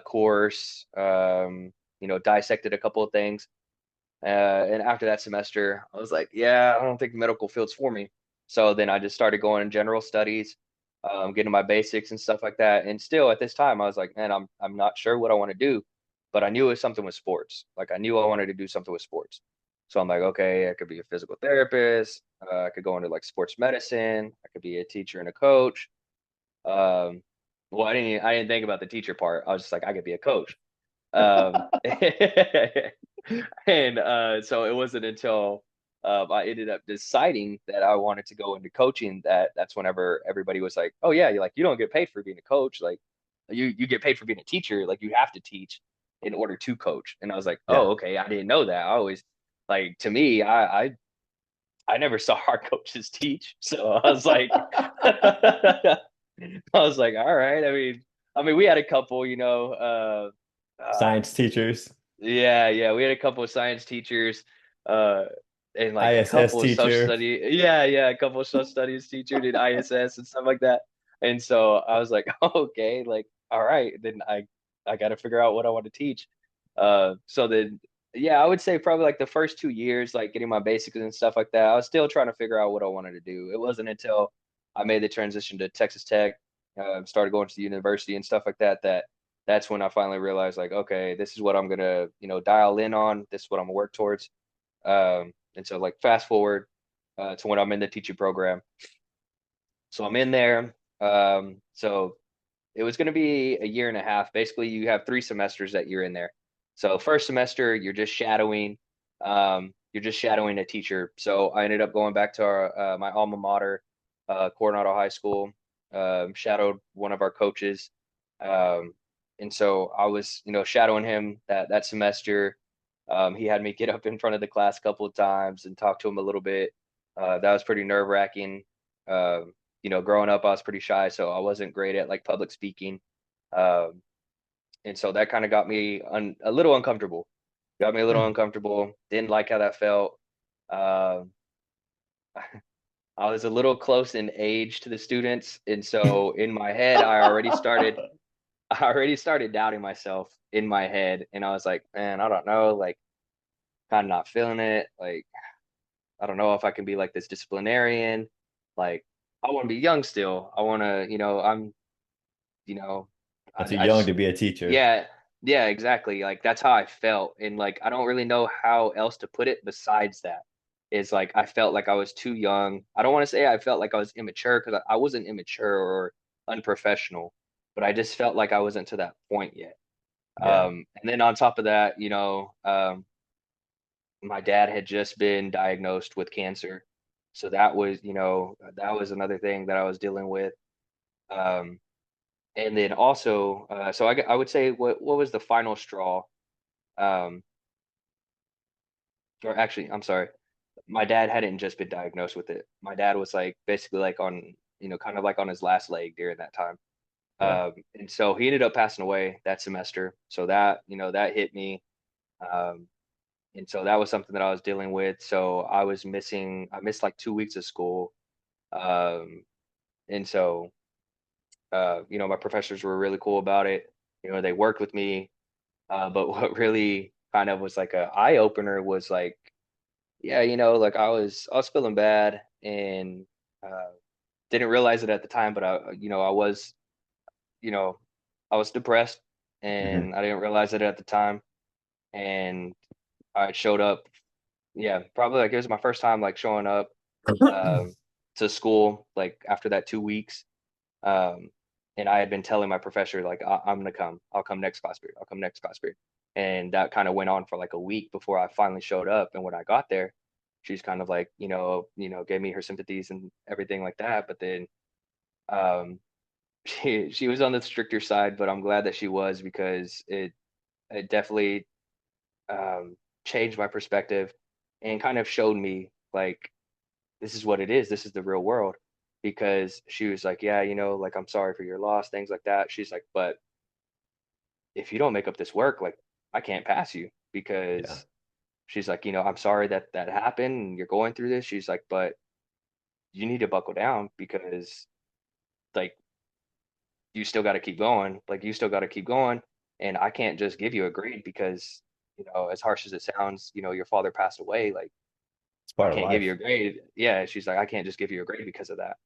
S3: course, dissected a couple of things. And after that semester, I was like, yeah, I don't think the medical field's for me. So then I just started going in general studies, getting my basics and stuff like that. And still at this time, I was like, man, I'm not sure what I want to do, but I knew it was something with sports. Like I knew I wanted to do something with sports. So I'm like, okay, I could be a physical therapist. I could go into like sports medicine. I could be a teacher and a coach. Um, well, I didn't think about the teacher part. I was just like, I could be a coach. Um, and so it wasn't until I ended up deciding that I wanted to go into coaching that's whenever everybody was like, "Oh yeah, you don't get paid for being a coach. Like you get paid for being a teacher. Like you have to teach in order to coach." And I was like,
S2: Yeah.
S3: "Oh, okay. I didn't know that. I always like to me, I never saw our coaches teach. So I was like, I was like, all right. I mean, we had a couple,
S2: Science teachers,
S3: yeah, we had a couple of science teachers, uh, and like a
S2: ISS
S3: couple of social
S2: teacher.
S3: study, yeah, a couple of social studies teacher did ISS and stuff like that. And so I was like, okay, like, all right, then I got to figure out what I want to teach. So then, yeah, I would say probably like the first 2 years, like getting my basics and stuff like that. I was still trying to figure out what I wanted to do. It wasn't until I made the transition to Texas Tech, started going to the university and stuff like that, that's when I finally realized like, okay, this is what I'm gonna, dial in on. This is what I'm gonna work towards. And so like fast forward to when I'm in the teaching program. So I'm in there. So it was gonna be a year and a half. Basically, you have 3 semesters that you're in there. So first semester, you're just shadowing. You're just shadowing a teacher. So I ended up going back to my alma mater, Coronado High School. Shadowed one of our coaches. Um, and so I was, shadowing him that semester. He had me get up in front of the class a couple of times and talk to him a little bit. That was pretty nerve-wracking. Growing up, I was pretty shy, so I wasn't great at like public speaking. Um, and so that kind of got me a little uncomfortable. Got me a little uncomfortable. Didn't like how that felt. Um, I was a little close in age to the students, and so in my head, I already started doubting myself in my head, and I was like, man, I don't know, like kind of not feeling it. Like, I don't know if I can be like this disciplinarian. Like, I want to be young still. I want to, you know, I,
S2: Too
S3: I
S2: young
S3: just,
S2: to be a teacher.
S3: yeah, yeah, exactly. Like, that's how I felt. And like, I don't really know how else to put it besides that. Is like, I felt like I was too young. I don't want to say I felt like I was immature because I wasn't immature or unprofessional, but I just felt like I wasn't to that point yet.
S2: Yeah.
S3: And then on top of that, my dad had just been diagnosed with cancer. So that was another thing that I was dealing with. Um, and then also, so I would say what was the final straw? Um, or actually, I'm sorry. my dad hadn't just been diagnosed with it. My dad was like basically like on, kind of like on his last leg during that time.
S2: Yeah.
S3: And so he ended up passing away that semester. So that, that hit me. Um, and so that was something that I was dealing with. So I missed like 2 weeks of school. Um, and so, my professors were really cool about it. They worked with me. But what really kind of was like a eye opener was like, yeah, like I was feeling bad and uh, didn't realize it at the time, but you know, I was depressed
S2: Hmm.
S3: and I didn't realize it at the time. And I showed up, yeah, probably like it was my first time like showing up um, to school like after that 2 weeks. Um, and I had been telling my professor like I'm gonna come. I'll come next class period. I'll come next class period. And that kind of went on for like a week before I finally showed up. And when I got there, she's kind of like, gave me her sympathies and everything like that. But then um, she was on the stricter side, but I'm glad that she was because it definitely changed my perspective and kind of showed me like this is what it is. This is the real world. Because she was like, yeah, like I'm sorry for your loss, things like that. She's like, but if you don't make up this work, like I can't pass you
S2: Yeah.
S3: because she's like, I'm sorry that that happened and you're going through this. She's like, but you need to buckle down because like you still got to keep going. Like you still got to keep going. And I can't just give you a grade because, as harsh as it sounds, your father passed away. Like
S2: It's
S3: I
S2: part of
S3: can't give
S2: life.
S3: you a grade. Yeah. She's like, I can't just give you a grade because of that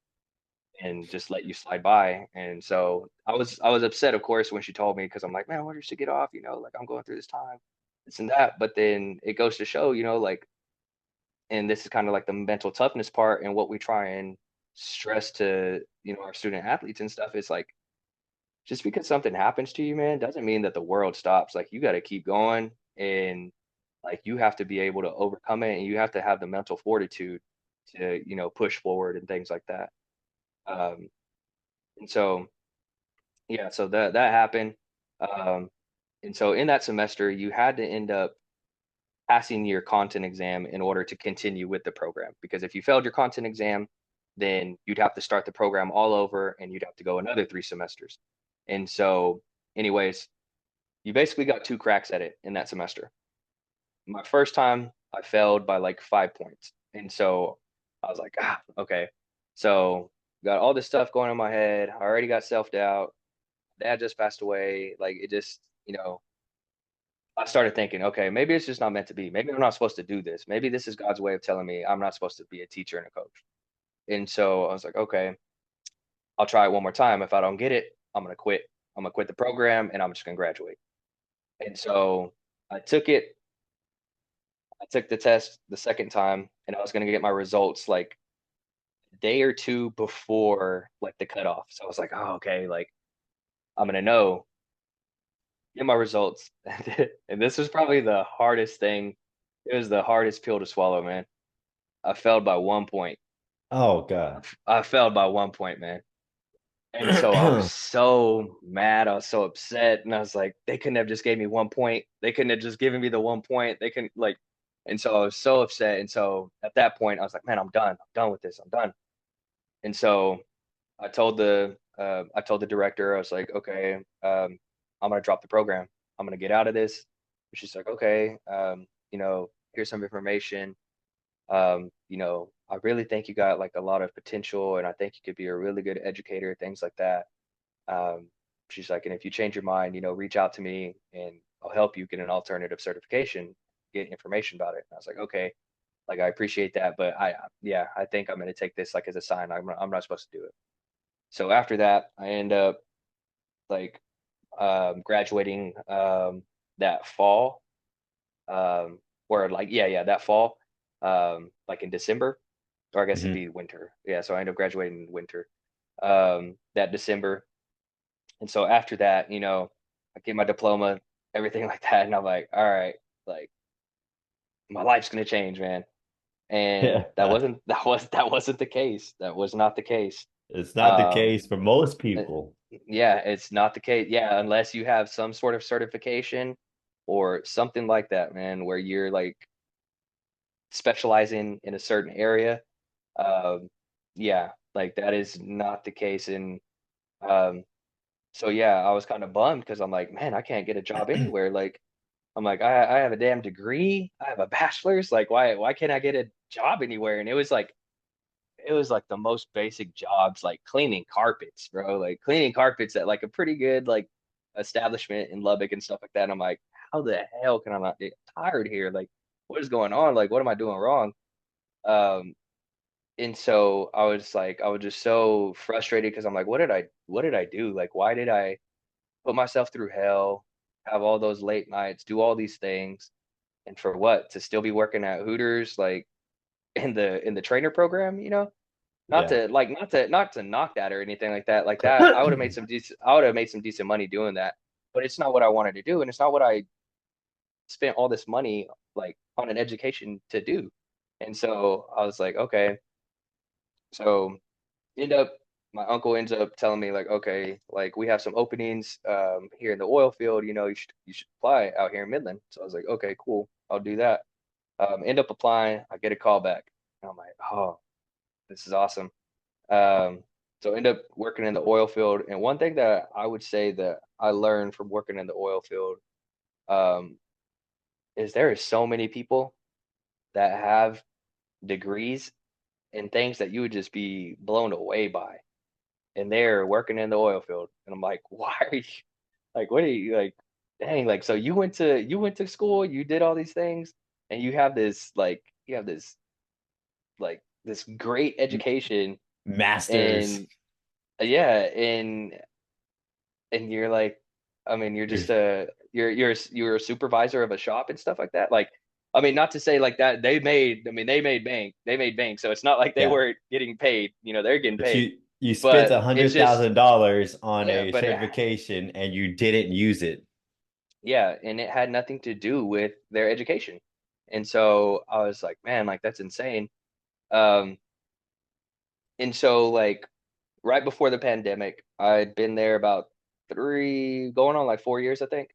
S3: and just let you slide by. And so I was upset, of course, when she told me because I'm like, man, I want her to get off, like I'm going through this time, this and that. But then it goes to show, like, and this is kind of like the mental toughness part and what we try and stress to, our student athletes and stuff is like just because something happens to you, man, doesn't mean that the world stops. Like you got to keep going and like you have to be able to overcome it and you have to have the mental fortitude to, push forward and things like that. Um, and so yeah, so that happened. Um, and so in that semester, you had to end up passing your content exam in order to continue with the program. Because if you failed your content exam, then you'd have to start the program all over and you'd have to go another 3 semesters. And so, anyways, you basically got two cracks at it in that semester. My first time, I failed by like 5 points. And so I was like, okay. So got all this stuff going in my head. I already got self-doubt. Dad just passed away. Like it just, I started thinking, okay, maybe it's just not meant to be. Maybe I'm not supposed to do this. Maybe this is God's way of telling me I'm not supposed to be a teacher and a coach. And so I was like, okay, I'll try it one more time. If I don't get it, I'm gonna quit. I'm gonna quit the program and I'm just gonna graduate. And so I took it. I took the test the second time, and I was gonna get my results like a day or two before like the cutoff. So I was like, oh, okay, like I'm gonna know get my results. And this was probably the hardest thing. It was the hardest pill to swallow, man. I failed by 1 point.
S2: Oh God.
S3: I failed by 1 point, man. And so I was so mad. I was so upset. And I was like, they couldn't have just gave me 1 point. They couldn't have just given me the 1 point. They couldn't like, and so I was so upset. And so at that point, I was like, man, I'm done. I'm done with this. I'm done. And so I told the director, I was like, okay, I'm gonna drop the program. I'm gonna get out of this. She's like, okay, here's some information. I really think you got like a lot of potential, and I think you could be a really good educator, things like that. Um, she's like, and if you change your mind, reach out to me, and I'll help you get an alternative certification, get information about it. And I was like, okay, like I appreciate that, but yeah, I think I'm gonna take this like as a sign. I'm not supposed to do it. So after that, I end up like graduating that fall, or like yeah, that fall, like in December, or I guess it'd
S2: Mhm.
S3: be winter. Yeah, so I end up graduating in winter, that December. And so after that, I get my diploma, everything like that, and I'm like, all right, like my life's gonna change, man. And that
S2: Yeah.
S3: wasn't that wasn't the case. That was not the case.
S2: It's not the
S3: Um,
S2: case for most
S3: Uh,
S2: people.
S3: yeah, it's not the case. Yeah, unless you have some sort of certification or something like that, man, where you're like specializing in a certain area. Um, yeah, like that is not the case. And um, so yeah, I was kind of bummed because I'm like, man, I can't get a job anywhere. Like I'm like, I have a damn degree, I have a bachelor's. Like, why can't I get a job anywhere? And it was like the most basic jobs, like cleaning carpets, bro. Like cleaning carpets at like a pretty good like establishment in Lubbock and stuff like that. And I'm like, how the hell can I not get tired here? Like, what is going on? Like, what am I doing wrong? Um, and so I was just so frustrated because I'm like, what did I do? Like, why did I put myself through hell, have all those late nights, do all these things, and for what? To still be working at Hooters, like in the trainer program, you know? Not
S2: Yeah.
S3: to like not to knock that or anything like that. Like that, I would have made some decent money doing that. But it's not what I wanted to do, and it's not what I spent all this money like on an education to do. And so I was like, okay. So end up my uncle ends up telling me like, okay, like we have some openings here in the oil field, you know, you should apply out here in Midland. So I was like, okay, cool, I'll do that. End up applying, I get a call back. And I'm like, oh, this is awesome. Um, so end up working in the oil field. And one thing that I would say that I learned from working in the oil field um, is there is so many people that have degrees and things that you would just be blown away by. And they're working in the oil field. And I'm like, why are you like what are you like dang, like so you went to school, you did all these things, and you have this like this great education
S2: Masters.
S3: and yeah, and you're like, I mean, you're
S2: You're,
S3: just a you're a supervisor of a shop and stuff like that. Like, I mean, not to say like that they made bank, so it's not like they
S2: yeah.
S3: weren't getting paid. You know, they're getting
S2: But
S3: paid,
S2: you spent
S3: but
S2: a
S3: it's
S2: hundred
S3: just
S2: thousand dollars on
S3: yeah,
S2: a
S3: but
S2: certification and you didn't use it.
S3: yeah, and it had nothing to do with their education. And so I was like, man, like that's insane. Um, and so like right before the pandemic, I'd been there about going on like 4 years, I think.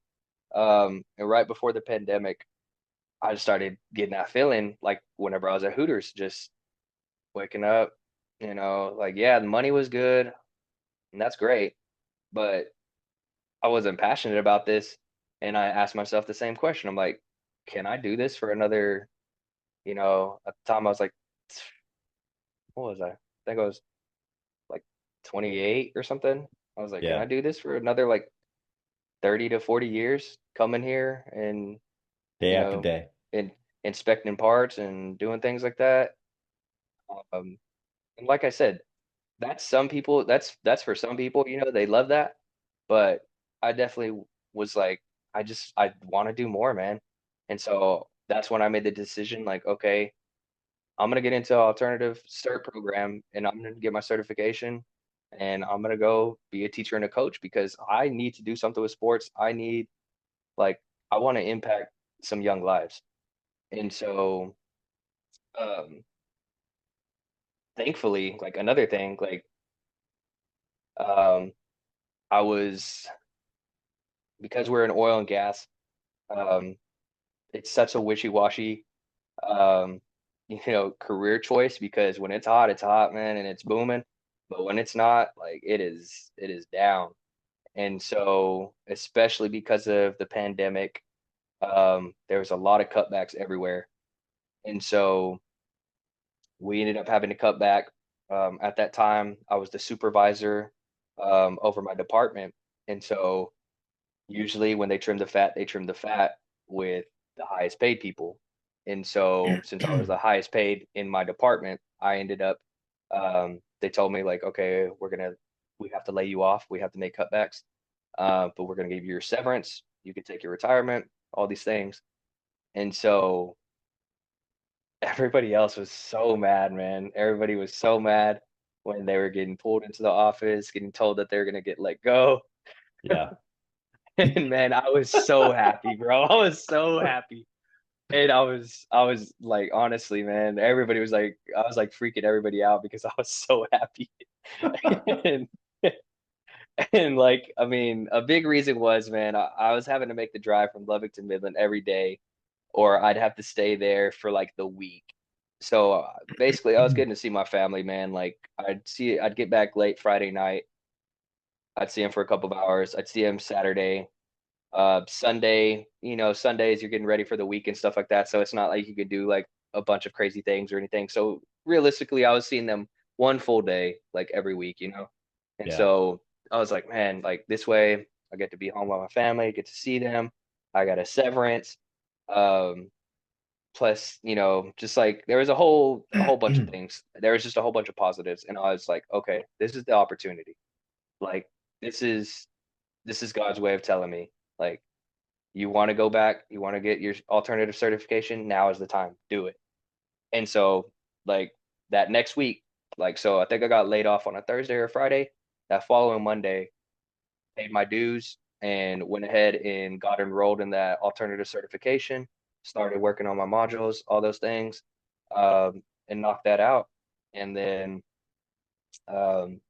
S3: And right before the pandemic, I just started getting that feeling like whenever I was at Hooters, just waking up, you know, like, yeah, the money was good and that's great, but I wasn't passionate about this. And I asked myself the same question. I'm like, can I do this for another, you know, at the time I was like, what was I? I think I was like 28 or something. I was like, can I
S2: Yeah.
S3: do this for another like 30 to 40 years coming here and,
S2: Day
S3: you
S2: after
S3: know,
S2: day.
S3: and inspecting parts and doing things like that? Um, and like I said, that's for some people, you know, they love that. But I definitely was like, I want to do more, man. And so that's when I made the decision, like, okay, I'm gonna get into alternative cert program and I'm gonna get my certification and I'm gonna go be a teacher and a coach because I need to do something with sports. Like I want to impact some young lives. And so um thankfully, like another thing, like um I was because we're in oil and gas, um, it's such a wishy-washy um, you know, career choice because when it's hot, man, and it's booming. But when it's not, like it is down. And so, especially because of the pandemic, there was a lot of cutbacks everywhere. And so we ended up having to cut back. At that time, I was the supervisor over my department. And so usually when they trim the fat, they trim the fat with the highest paid people. And so since I was the highest paid in my department, I ended up they told me like, okay, we have to lay you off. We have to make cutbacks. But we're gonna give you your severance. You can take your retirement, all these things. And so everybody else was so mad, man. Everybody was so mad when they were getting pulled into the office, getting told that they're gonna get let go.
S2: Yeah.
S3: And man, I was so happy, bro. I was so happy. And I was like, honestly, man, everybody was like, I was like freaking everybody out because I was so happy. and, and like, I mean, a big reason was, man, I was having to make the drive from Lubbock to Midland every day, or I'd have to stay there for like the week. So basically, I was getting to see my family, man. Like I'd get back late Friday night. I'd see him for a couple of hours. I'd see him Saturday. Sunday, Sundays you're getting ready for the week and stuff like that. So it's not like you could do like a bunch of crazy things or anything. So realistically, I was seeing them one full day like every week. And
S2: Yeah.
S3: so I was like, man, like this way I get to be home with my family, get to see them. I got a severance. Um, plus, just like there was a whole bunch of things. There was just a whole bunch of positives. And I was like, okay, this is the opportunity. Like this is God's way of telling me, like, you want to go back, you want to get your alternative certification, now is the time. Do it. And so, like, that next week, like, so I think I got laid off on a Thursday or Friday. That following Monday, paid my dues and went ahead and got enrolled in that alternative certification, started working on my modules, all those things, and knocked that out. And then, um,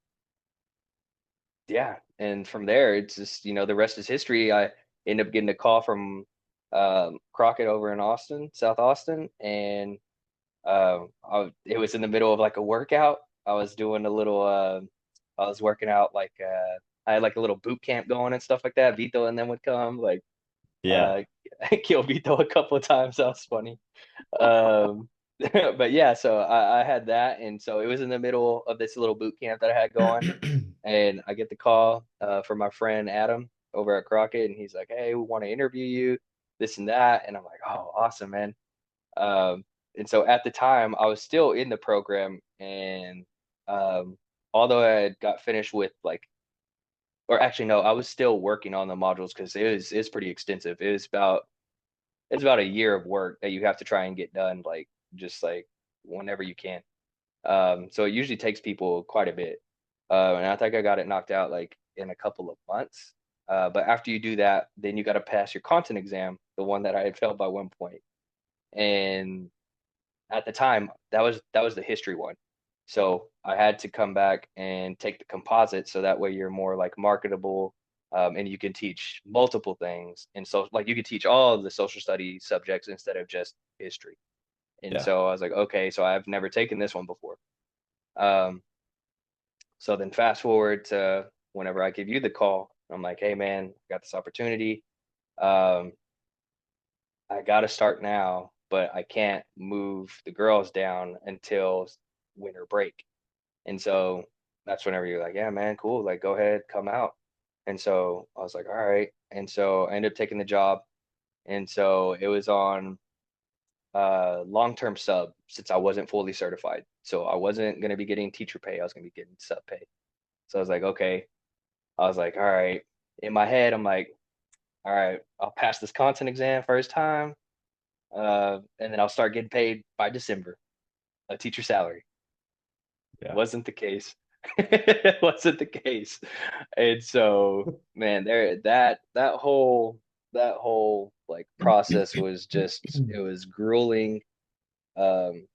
S3: yeah, and from there, it's just, the rest is history. I ended up getting a call from Crockett over in Austin, South Austin, and it was in the middle of like a workout. I was doing a little, I was working out like I had like a little boot camp going and stuff like that. Vito and them would come, like
S2: Yeah.
S3: uh, I killed Vito a couple of times. That was funny. Um, but yeah, so I had that, and so it was in the middle of this little boot camp that I had going. And I get the call from my friend Adam over at Crockett, and he's like, "Hey, we want to interview you, this and that." And I'm like, "Oh, awesome, man!" Um, and so at the time, I was still in the program, and um, although I had got finished with like, or actually no, I was still working on the modules because it's pretty extensive. It's about a year of work that you have to try and get done, like just like whenever you can. So it usually takes people quite a bit. And I think I got it knocked out like in a couple of months. But after you do that, then you got to pass your content exam, the one that I had failed by 1 point. And at the time, that was the history one. So I had to come back and take the composite, so that way you're more like marketable, and you can teach multiple things. And so like you could teach all of the social studies subjects instead of just history. And
S2: Yeah.
S3: so I was like, okay, so I've never taken this one before. Um, So then fast forward to whenever I give you the call, I'm like, hey man, I got this opportunity. Um, I got to start now, but I can't move the girls down until winter break. And so that's whenever you're like, yeah, man, cool. Like, go ahead, come out. And so I was like, all right. And so I ended up taking the job. And so it was on long-term sub since I wasn't fully certified. So I wasn't going to be getting teacher pay. I was going to be getting sub pay. So I was like, okay. I was like, all right. In my head, I'm like, all right, I'll pass this content exam first time, and then I'll start getting paid by December, a teacher salary.
S2: Yeah.
S3: Wasn't the case. It wasn't the case. And so, man, that whole like process was just it was grueling. Um,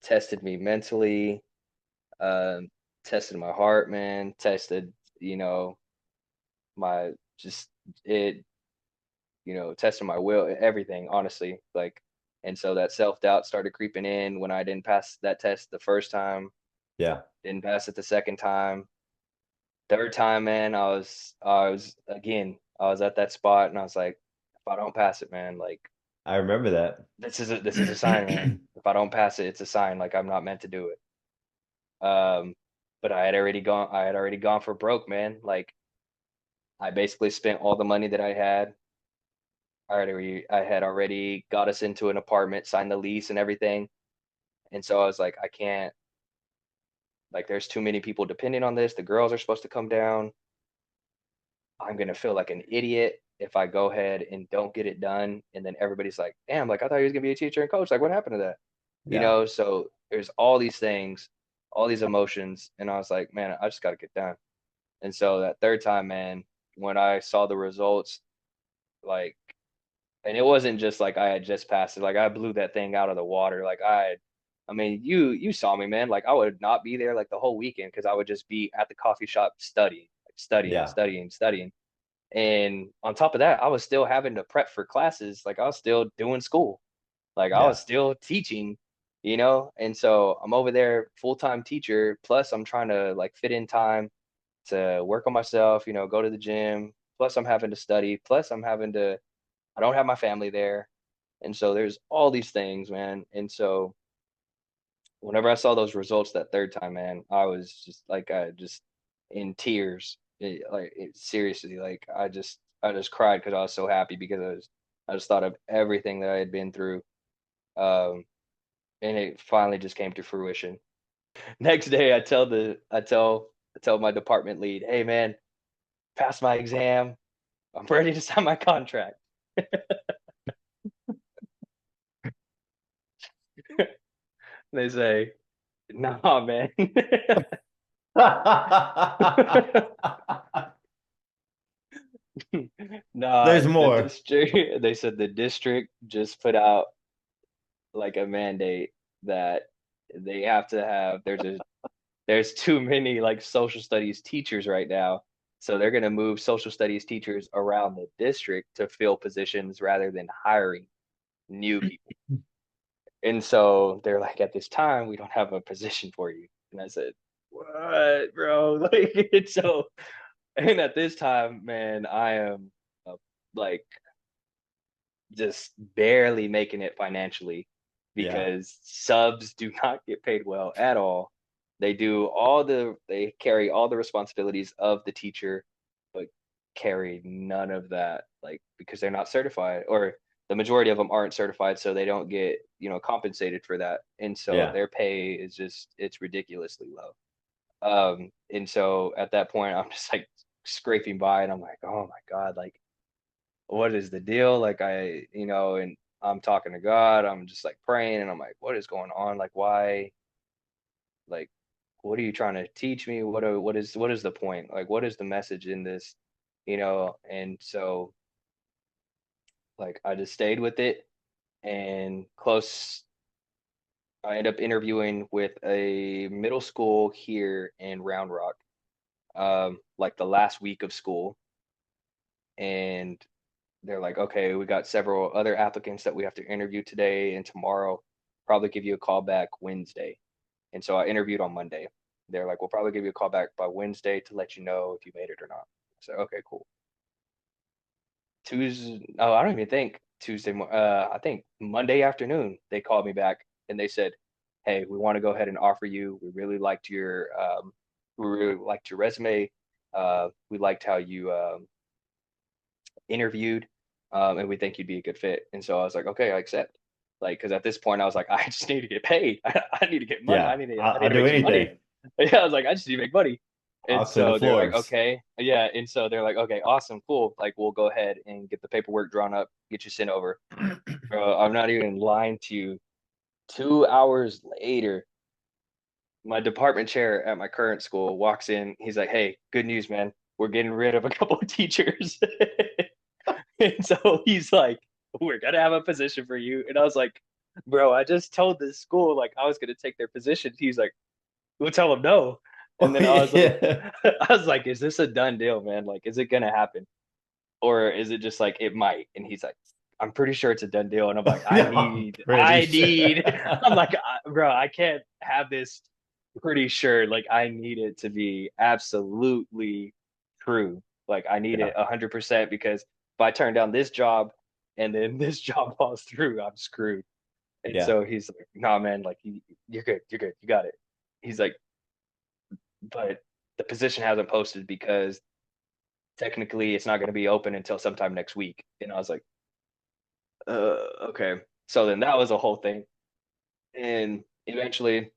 S3: Tested me mentally, um, tested my heart, man, tested, you know, my just it testing my will, everything, honestly. Like, and so that self-doubt started creeping in when I didn't pass that test the first time,
S2: Yeah.
S3: didn't pass it the second time. Third time, man, I was at that spot and I was like, if I don't pass it, man, like
S2: I remember that.
S3: this is a sign, man. If I don't pass it, it's a sign like I'm not meant to do it. Um, but I had already gone for broke, man. Like I basically spent all the money that I had. I had already got us into an apartment, signed the lease and everything. And so I was like, I can't, like, there's too many people depending on this. The girls are supposed to come down. I'm gonna feel like an idiot if I go ahead and don't get it done. And then everybody's like, damn, like I thought he was gonna be a teacher and coach. Like, what happened to that?
S2: Yeah.
S3: So there's all these things, all these emotions. And I was like, man, I just gotta get done. And so that third time, man, when I saw the results, like, and it wasn't just like I had just passed it. Like I blew that thing out of the water. I mean, you saw me, man. Like I would not be there like the whole weekend because I would just be at the coffee shop studying, like studying,
S2: Yeah.
S3: studying, studying. And on top of that, I was still having to prep for classes. Like I was still doing school. Like I
S2: Yeah.
S3: was still teaching, And so I'm over there full-time teacher, plus I'm trying to like fit in time to work on myself, go to the gym. Plus I'm having to study. Plus I don't have my family there. And so there's all these things, man. And so whenever I saw those results that third time, man, I was just like, just in tears. Seriously, like I just cried because I was so happy because I just thought of everything that I had been through. Um, and it finally just came to fruition. Next day, I tell my department lead, "Hey, man, passed my exam. I'm ready to sign my contract." They say, "Nah, man." Nah,
S2: There's
S3: the
S2: more.
S3: district. They said the district just put out like a mandate that they have to have. There's too many like social studies teachers right now, so they're going to move social studies teachers around the district to fill positions rather than hiring new people. And so they're like, at this time, we don't have a position for you. And I said, what, bro? Like, it's so, and at this time, man, I am uh, like just barely making it financially
S2: Yeah.
S3: because subs do not get paid well at all. They carry all the responsibilities of the teacher, but carry none of that, like because they're not certified, or the majority of them aren't certified, so they don't get, compensated for that. And so
S2: Yeah.
S3: their pay is just it's ridiculously low. And so at that point I'm just like scraping by and I'm like, oh my God, like what is the deal? Like and I'm talking to God, I'm just like praying and I'm like, what is going on? Like why, like, what are you trying to teach me? What is the point? Like what is the message in this? And so like I just stayed with it and close I ended up interviewing with a middle school here in Round Rock, like the last week of school. And they're like, okay, we got several other applicants that we have to interview today and tomorrow. Probably give you a call back Wednesday. And so I interviewed on Monday. They're like, we'll probably give you a call back by Wednesday to let you know if you made it or not. So okay, cool. Tuesday, oh, I don't even think I think Monday afternoon they called me back and they said, hey, we want to go ahead and offer you. We really liked your resume. We liked how you interviewed, and we think you'd be a good fit. And so I was like, okay, I accept. Like, because at this point I was like, I just need to get paid. I need to get money.
S2: Yeah.
S3: I need
S2: I'll
S3: to
S2: do
S3: make some
S2: anything.
S3: money. Yeah, I was like, I just need to make money. And
S2: I'll clean the
S3: so they're like,
S2: floors.
S3: okay, yeah. And so they're like, okay, awesome, cool. Like, we'll go ahead and get the paperwork drawn up, get you sent over. Bro, I'm not even lying to you. 2 hours later, my department chair at my current school walks in. He's like, hey, good news, man. We're getting rid of a couple of teachers. And so he's like, we're gonna have a position for you. And I was like, bro, I just told this school like I was gonna take their position. He's like, we'll tell them no.
S2: Oh,
S3: And then I was like,
S2: yeah.
S3: I was like, is this a done deal, man? Like, is it gonna happen? Or is it just like it might? And he's like, I'm pretty sure it's a done deal. And I'm like,
S2: No, I'm pretty sure.
S3: I'm like, bro, I can't have this pretty sure. Like, I need it to be absolutely true. Like, I need
S2: Yeah.
S3: it 100% because if I turn down this job and then this job falls through, I'm screwed. And
S2: Yeah.
S3: so he's like, nah, man, like, you're good. You're good. You got it. He's like, but the position hasn't posted because technically it's not going to be open until sometime next week. And I was like, okay. So then that was a whole thing. And eventually,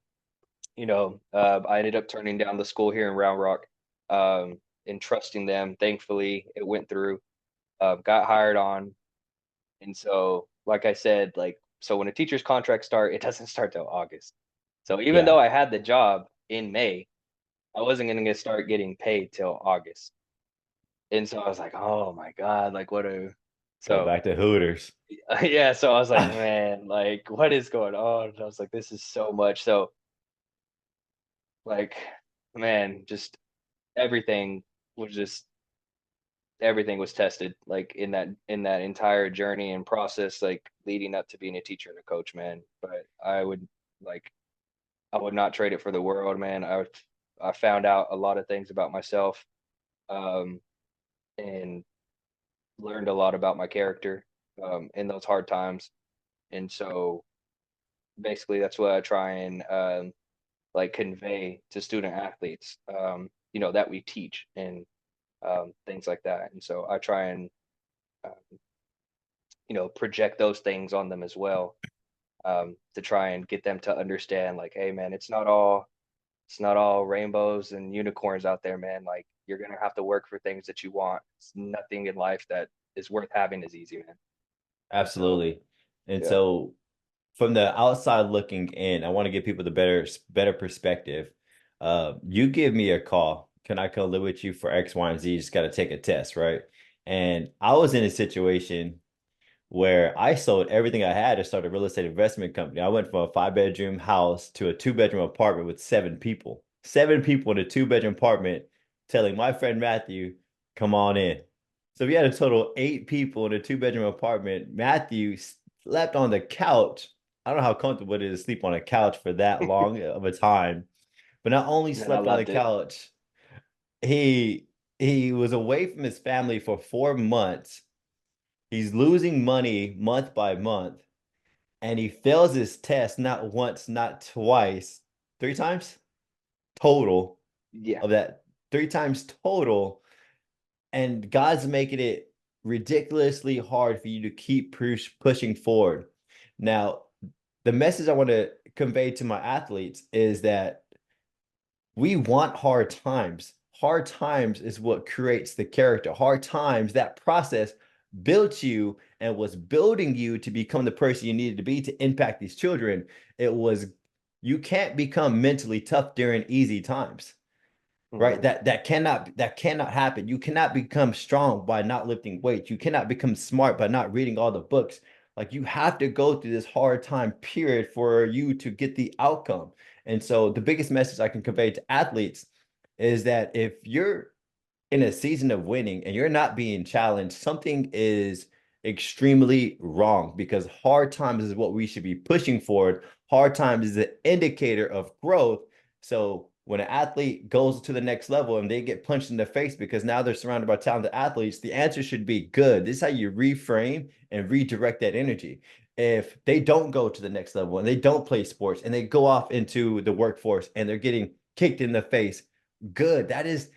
S3: I ended up turning down the school here in Round Rock, and trusting them. Thankfully, it went through, got hired on. And so, like I said, like, so when a teacher's contract start, it doesn't start till August. So even
S2: Yeah.
S3: though I had the job in May, I wasn't going to start getting paid till August. And so I was like, oh my God, like what a,
S2: Go
S3: so
S2: back to Hooters.
S3: yeah, so I was like, man, like what is going on? And I was like, this is so much. So like, man, just everything was just everything was tested, like in that entire journey and process, like leading up to being a teacher and a coach, man. But like I would not trade it for the world, man. I found out a lot of things about myself, um, and learned a lot about my character, in those hard times. And so basically that's what I try and like convey to student athletes, that we teach, and things like that. And so I try and um, project those things on them as well, to try and get them to understand, like, hey man, it's not all rainbows and unicorns out there, man. Like, you're gonna have to work for things that you want. It's nothing in life that is worth having is easy, man. And so,
S2: Absolutely. And
S3: yeah.
S2: so from the outside looking in, I want to give people the better perspective. You give me a call. Can I come live with you for X, Y, and Z? You just got to take a test, right? And I was in a situation where I sold everything I had to start a real estate investment company. I went from a 5 bedroom house to a 2 bedroom apartment with 7 people. 7 people in a 2 bedroom apartment, telling my friend Matthew, come on in. So we had a total 8 people in a 2 bedroom apartment. Matthew slept on the couch. I don't know how comfortable it is to sleep on a couch for that long of a time, but not only
S3: Man, I
S2: slept on the
S3: loved it.
S2: couch, he he was away from his family for 4 months. He's losing money month by month, and he fails his test not once, not twice, 3 times total
S3: Yeah.
S2: of that, 3 times total. And God's making it ridiculously hard for you to keep pushing forward. Now, the message I want to convey to my athletes is that we want hard times. Hard times is what creates the character. Hard times, that process built you and was building you to become the person you needed to be to impact these children. It was, you can't become mentally tough during easy times, right?
S3: Hmm.
S2: That cannot happen. You cannot become strong by not lifting weights. You cannot become smart by not reading all the books. Like, you have to go through this hard time period for you to get the outcome. And so the biggest message I can convey to athletes is that if you're in a season of winning and you're not being challenged, something is extremely wrong, because hard times is what we should be pushing forward. Hard times is an indicator of growth. So when an athlete goes to the next level and they get punched in the face because now they're surrounded by talented athletes, the answer should be good. This is how you reframe and redirect that energy. If they don't go to the next level and they don't play sports and they go off into the workforce and they're getting kicked in the face, good. That is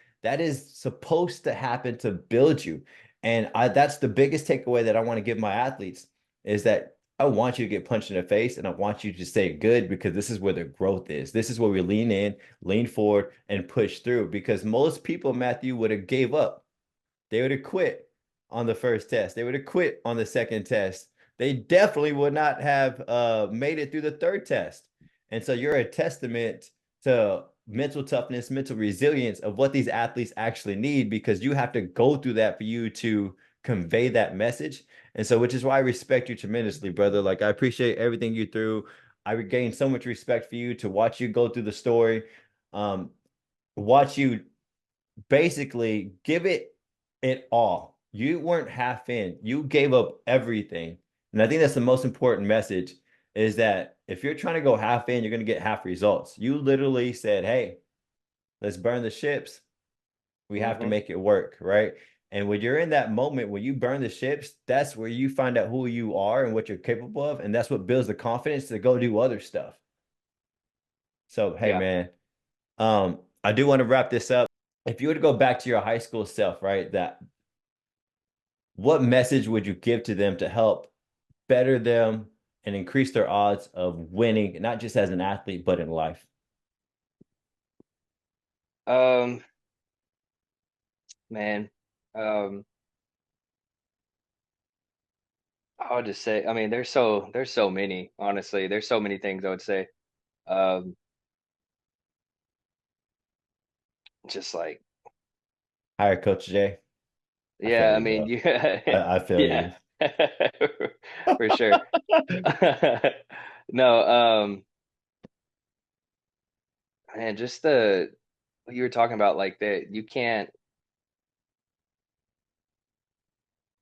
S2: supposed to happen to build you. And that's the biggest takeaway that I want to give my athletes, is that I want you to get punched in the face and I want you to stay good, because this is where the growth is. This is where we lean in, lean forward, and push through. Because most people, Matthew, would have gave up. They would have quit on the first test. They would have quit on the second test. They definitely would not have made it through the third test. And so you're a testament to mental toughness, mental resilience of what these athletes actually need, because you have to go through that for you to convey that message. And so, which is why I respect you tremendously, brother. Like, I appreciate everything you through. I regained so much respect for you to watch you go through the story, um, watch you basically give it all. You weren't half in. You gave up everything. And I think that's the most important message, is that if you're trying to go half in, you're going to get half results. You literally said, hey, let's burn the ships. We have to
S3: Hmm.
S2: make it work, right? And when you're in that moment, when you burn the ships, that's where you find out who you are and what you're capable of. And that's what builds the confidence to go do other stuff. So, hey,
S3: Yeah.
S2: man, I do want to wrap this up. If you were to go back to your high school self, right, that what message would you give to them to help better them and increase their odds of winning, not just as an athlete, but in life?
S3: Um, Man, um, I would just say, I mean, there's so many, honestly. There's so many things I would say. Um, just like,
S2: Hire Coach Jay. I feel
S3: yeah, I
S2: you,
S3: mean,
S2: bro.
S3: yeah,
S2: I feel
S3: yeah,
S2: you.
S3: for sure. No, man, just what you were talking about, like that you can't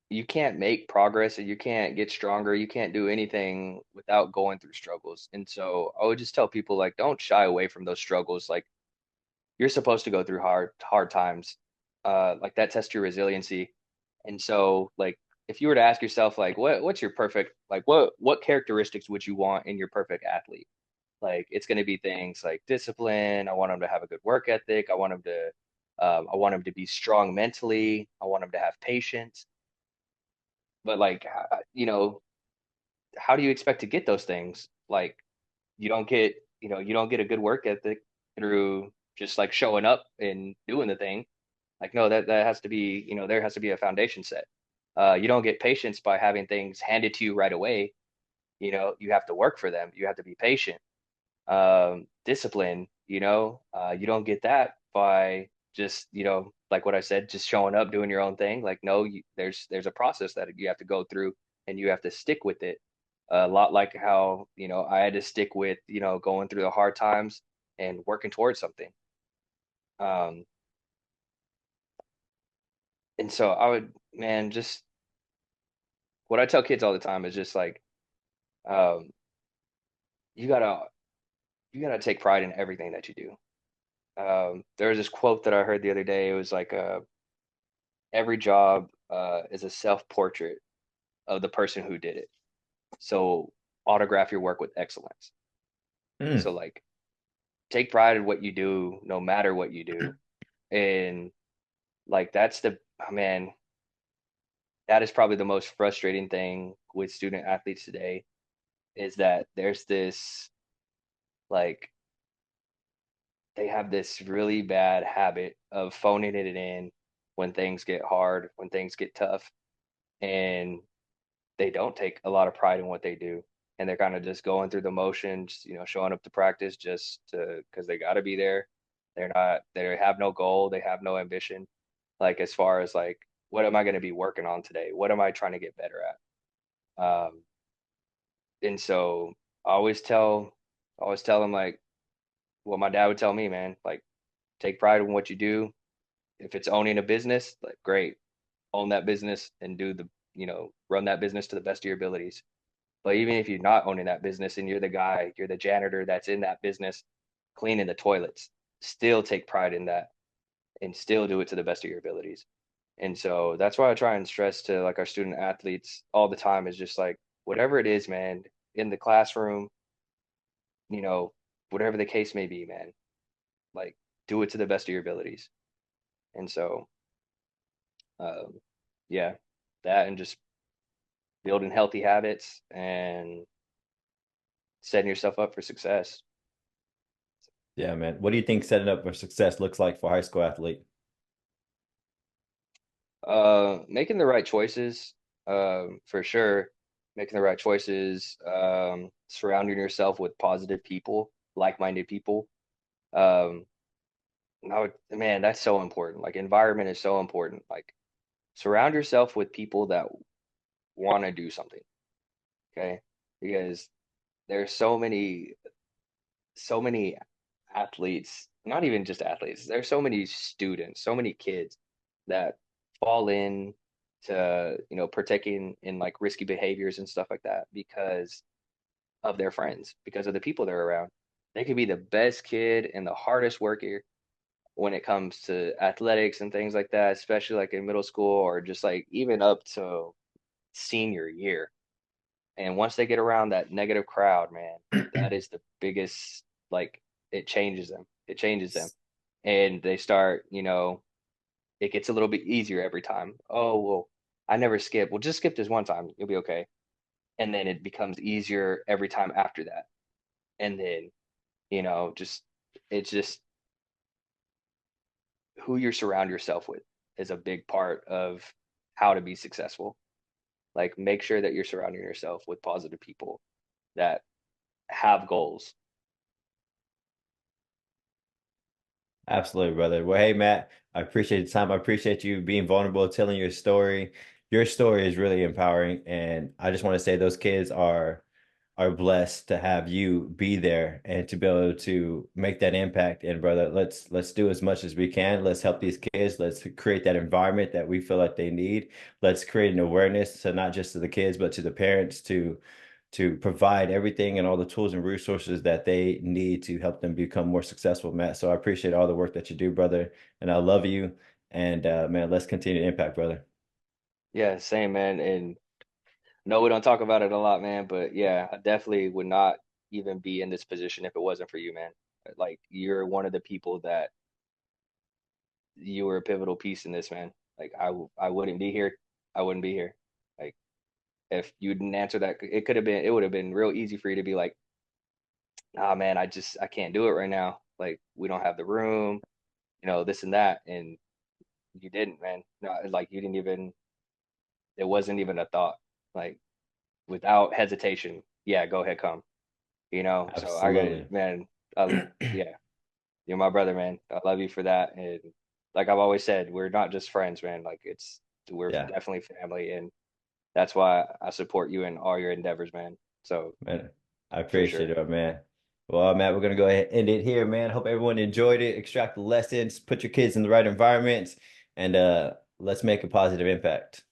S3: you can't make progress and you can't get stronger. You can't do anything without going through struggles. And so I would just tell people like don't shy away from those struggles. Like you're supposed to go through hard times. Like that tests your resiliency. And so like if you were to ask yourself like what's your perfect like what characteristics would you want in your perfect athlete? Like it's going to be things like discipline. I want them to have a good work ethic. I want them to be strong mentally. I want them to have patience. But like, how do you expect to get those things? Like you don't get a good work ethic through just like showing up and doing the thing. Like, no, that has to be, there has to be a foundation set. You don't get patience by having things handed to you right away. You have to work for them. You have to be patient. Discipline, you don't get that by just, like what I said, just showing up, doing your own thing. Like, no, there's a process that you have to go through and you have to stick with it. A lot like how, I had to stick with, going through the hard times and working towards something. Um, and so I would, man, just what I tell kids all the time is just like, um, you gotta, you gotta take pride in everything that you do. There was this quote that I heard the other day. It was like, every job is a self-portrait of the person who did it. So autograph your work with excellence.
S2: Mm,
S3: So like take pride in what you do, no matter what you do. And like that's man, that is probably the most frustrating thing with student athletes today is that there's this like they have this really bad habit of phoning it in when things get hard, when things get tough. And they don't take a lot of pride in what they do. And they're kind of just going through the motions, showing up to practice just to because they got to be there. They have no goal, they have no ambition. Like as far as like, what am I going to be working on today? What am I trying to get better at? And so I always tell them like what my dad would tell me, man, like take pride in what you do. If it's owning a business, like great, own that business and run that business to the best of your abilities. But even if you're not owning that business and you're the janitor that's in that business cleaning the toilets, still take pride in that and still do it to the best of your abilities. And so that's why I try and stress to like our student athletes all the time is just like whatever it is, man, in the classroom, you know, whatever the case may be, man, like do it to the best of your abilities. And so, um, yeah, that and just building healthy habits and setting yourself up for success.
S2: yeah, man. What do you think setting up for success looks like for a high school athlete?
S3: Making the right choices, for sure. Making the right choices, surrounding yourself with positive people, like-minded people. Um, man, that's so important. Like environment is so important. Like surround yourself with people that want to do something, okay? Because there's so many athletes, not even just athletes, there's so many students, so many kids that fall in to, partaking in like risky behaviors and stuff like that because of their friends, because of the people they're around. They could be the best kid and the hardest worker when it comes to athletics and things like that, especially like in middle school or just like even up to senior year. And once they get around that negative crowd, man, that is the biggest, like, it changes them. It changes them. And they start, it gets a little bit easier every time. Oh, well, I never skip. Well, just skip this one time. You'll be okay. And then it becomes easier every time after that. And then, just, it's just who you surround yourself with is a big part of how to be successful. Like, make sure that you're surrounding yourself with positive people that have goals.
S2: Absolutely, brother. Well, hey, Matt, I appreciate the time. I appreciate you being vulnerable, telling your story. Your story is really empowering. And I just want to say those kids are are blessed to have you be there and to be able to make that impact. And brother, let's do as much as we can. Let's help these kids. Let's create that environment that we feel like they need. Let's create an awareness to not just to the kids, but to the parents to provide everything and all the tools and resources that they need to help them become more successful, Matt. So I appreciate all the work that you do, brother. And I love you. And man, let's continue to impact, brother.
S3: Yeah, same, man. And no, we don't talk about it a lot, man. But yeah, I definitely would not even be in this position if it wasn't for you, man. Like you're one of the people that you were a pivotal piece in this, man. Like I wouldn't be here. I wouldn't be here. Like if you didn't answer that, it would have been real easy for you to be like, nah, man, I can't do it right now. Like we don't have the room, this and that. And you didn't, man. No, like you didn't even, it wasn't even a thought. Like without hesitation, yeah, go ahead, come. So I got,
S2: Absolutely.
S3: man, yeah, you're my brother, man. I love you for that. And like I've always said, we're not just friends, man. Like we're
S2: Yeah,
S3: definitely family. And that's why I support you in all your endeavors, man. So
S2: man. I
S3: for
S2: appreciate
S3: sure.
S2: it, man. Well, Matt, we're gonna go ahead and end it here, man. Hope everyone enjoyed it. Extract the lessons, put your kids in the right environments, and let's make a positive impact.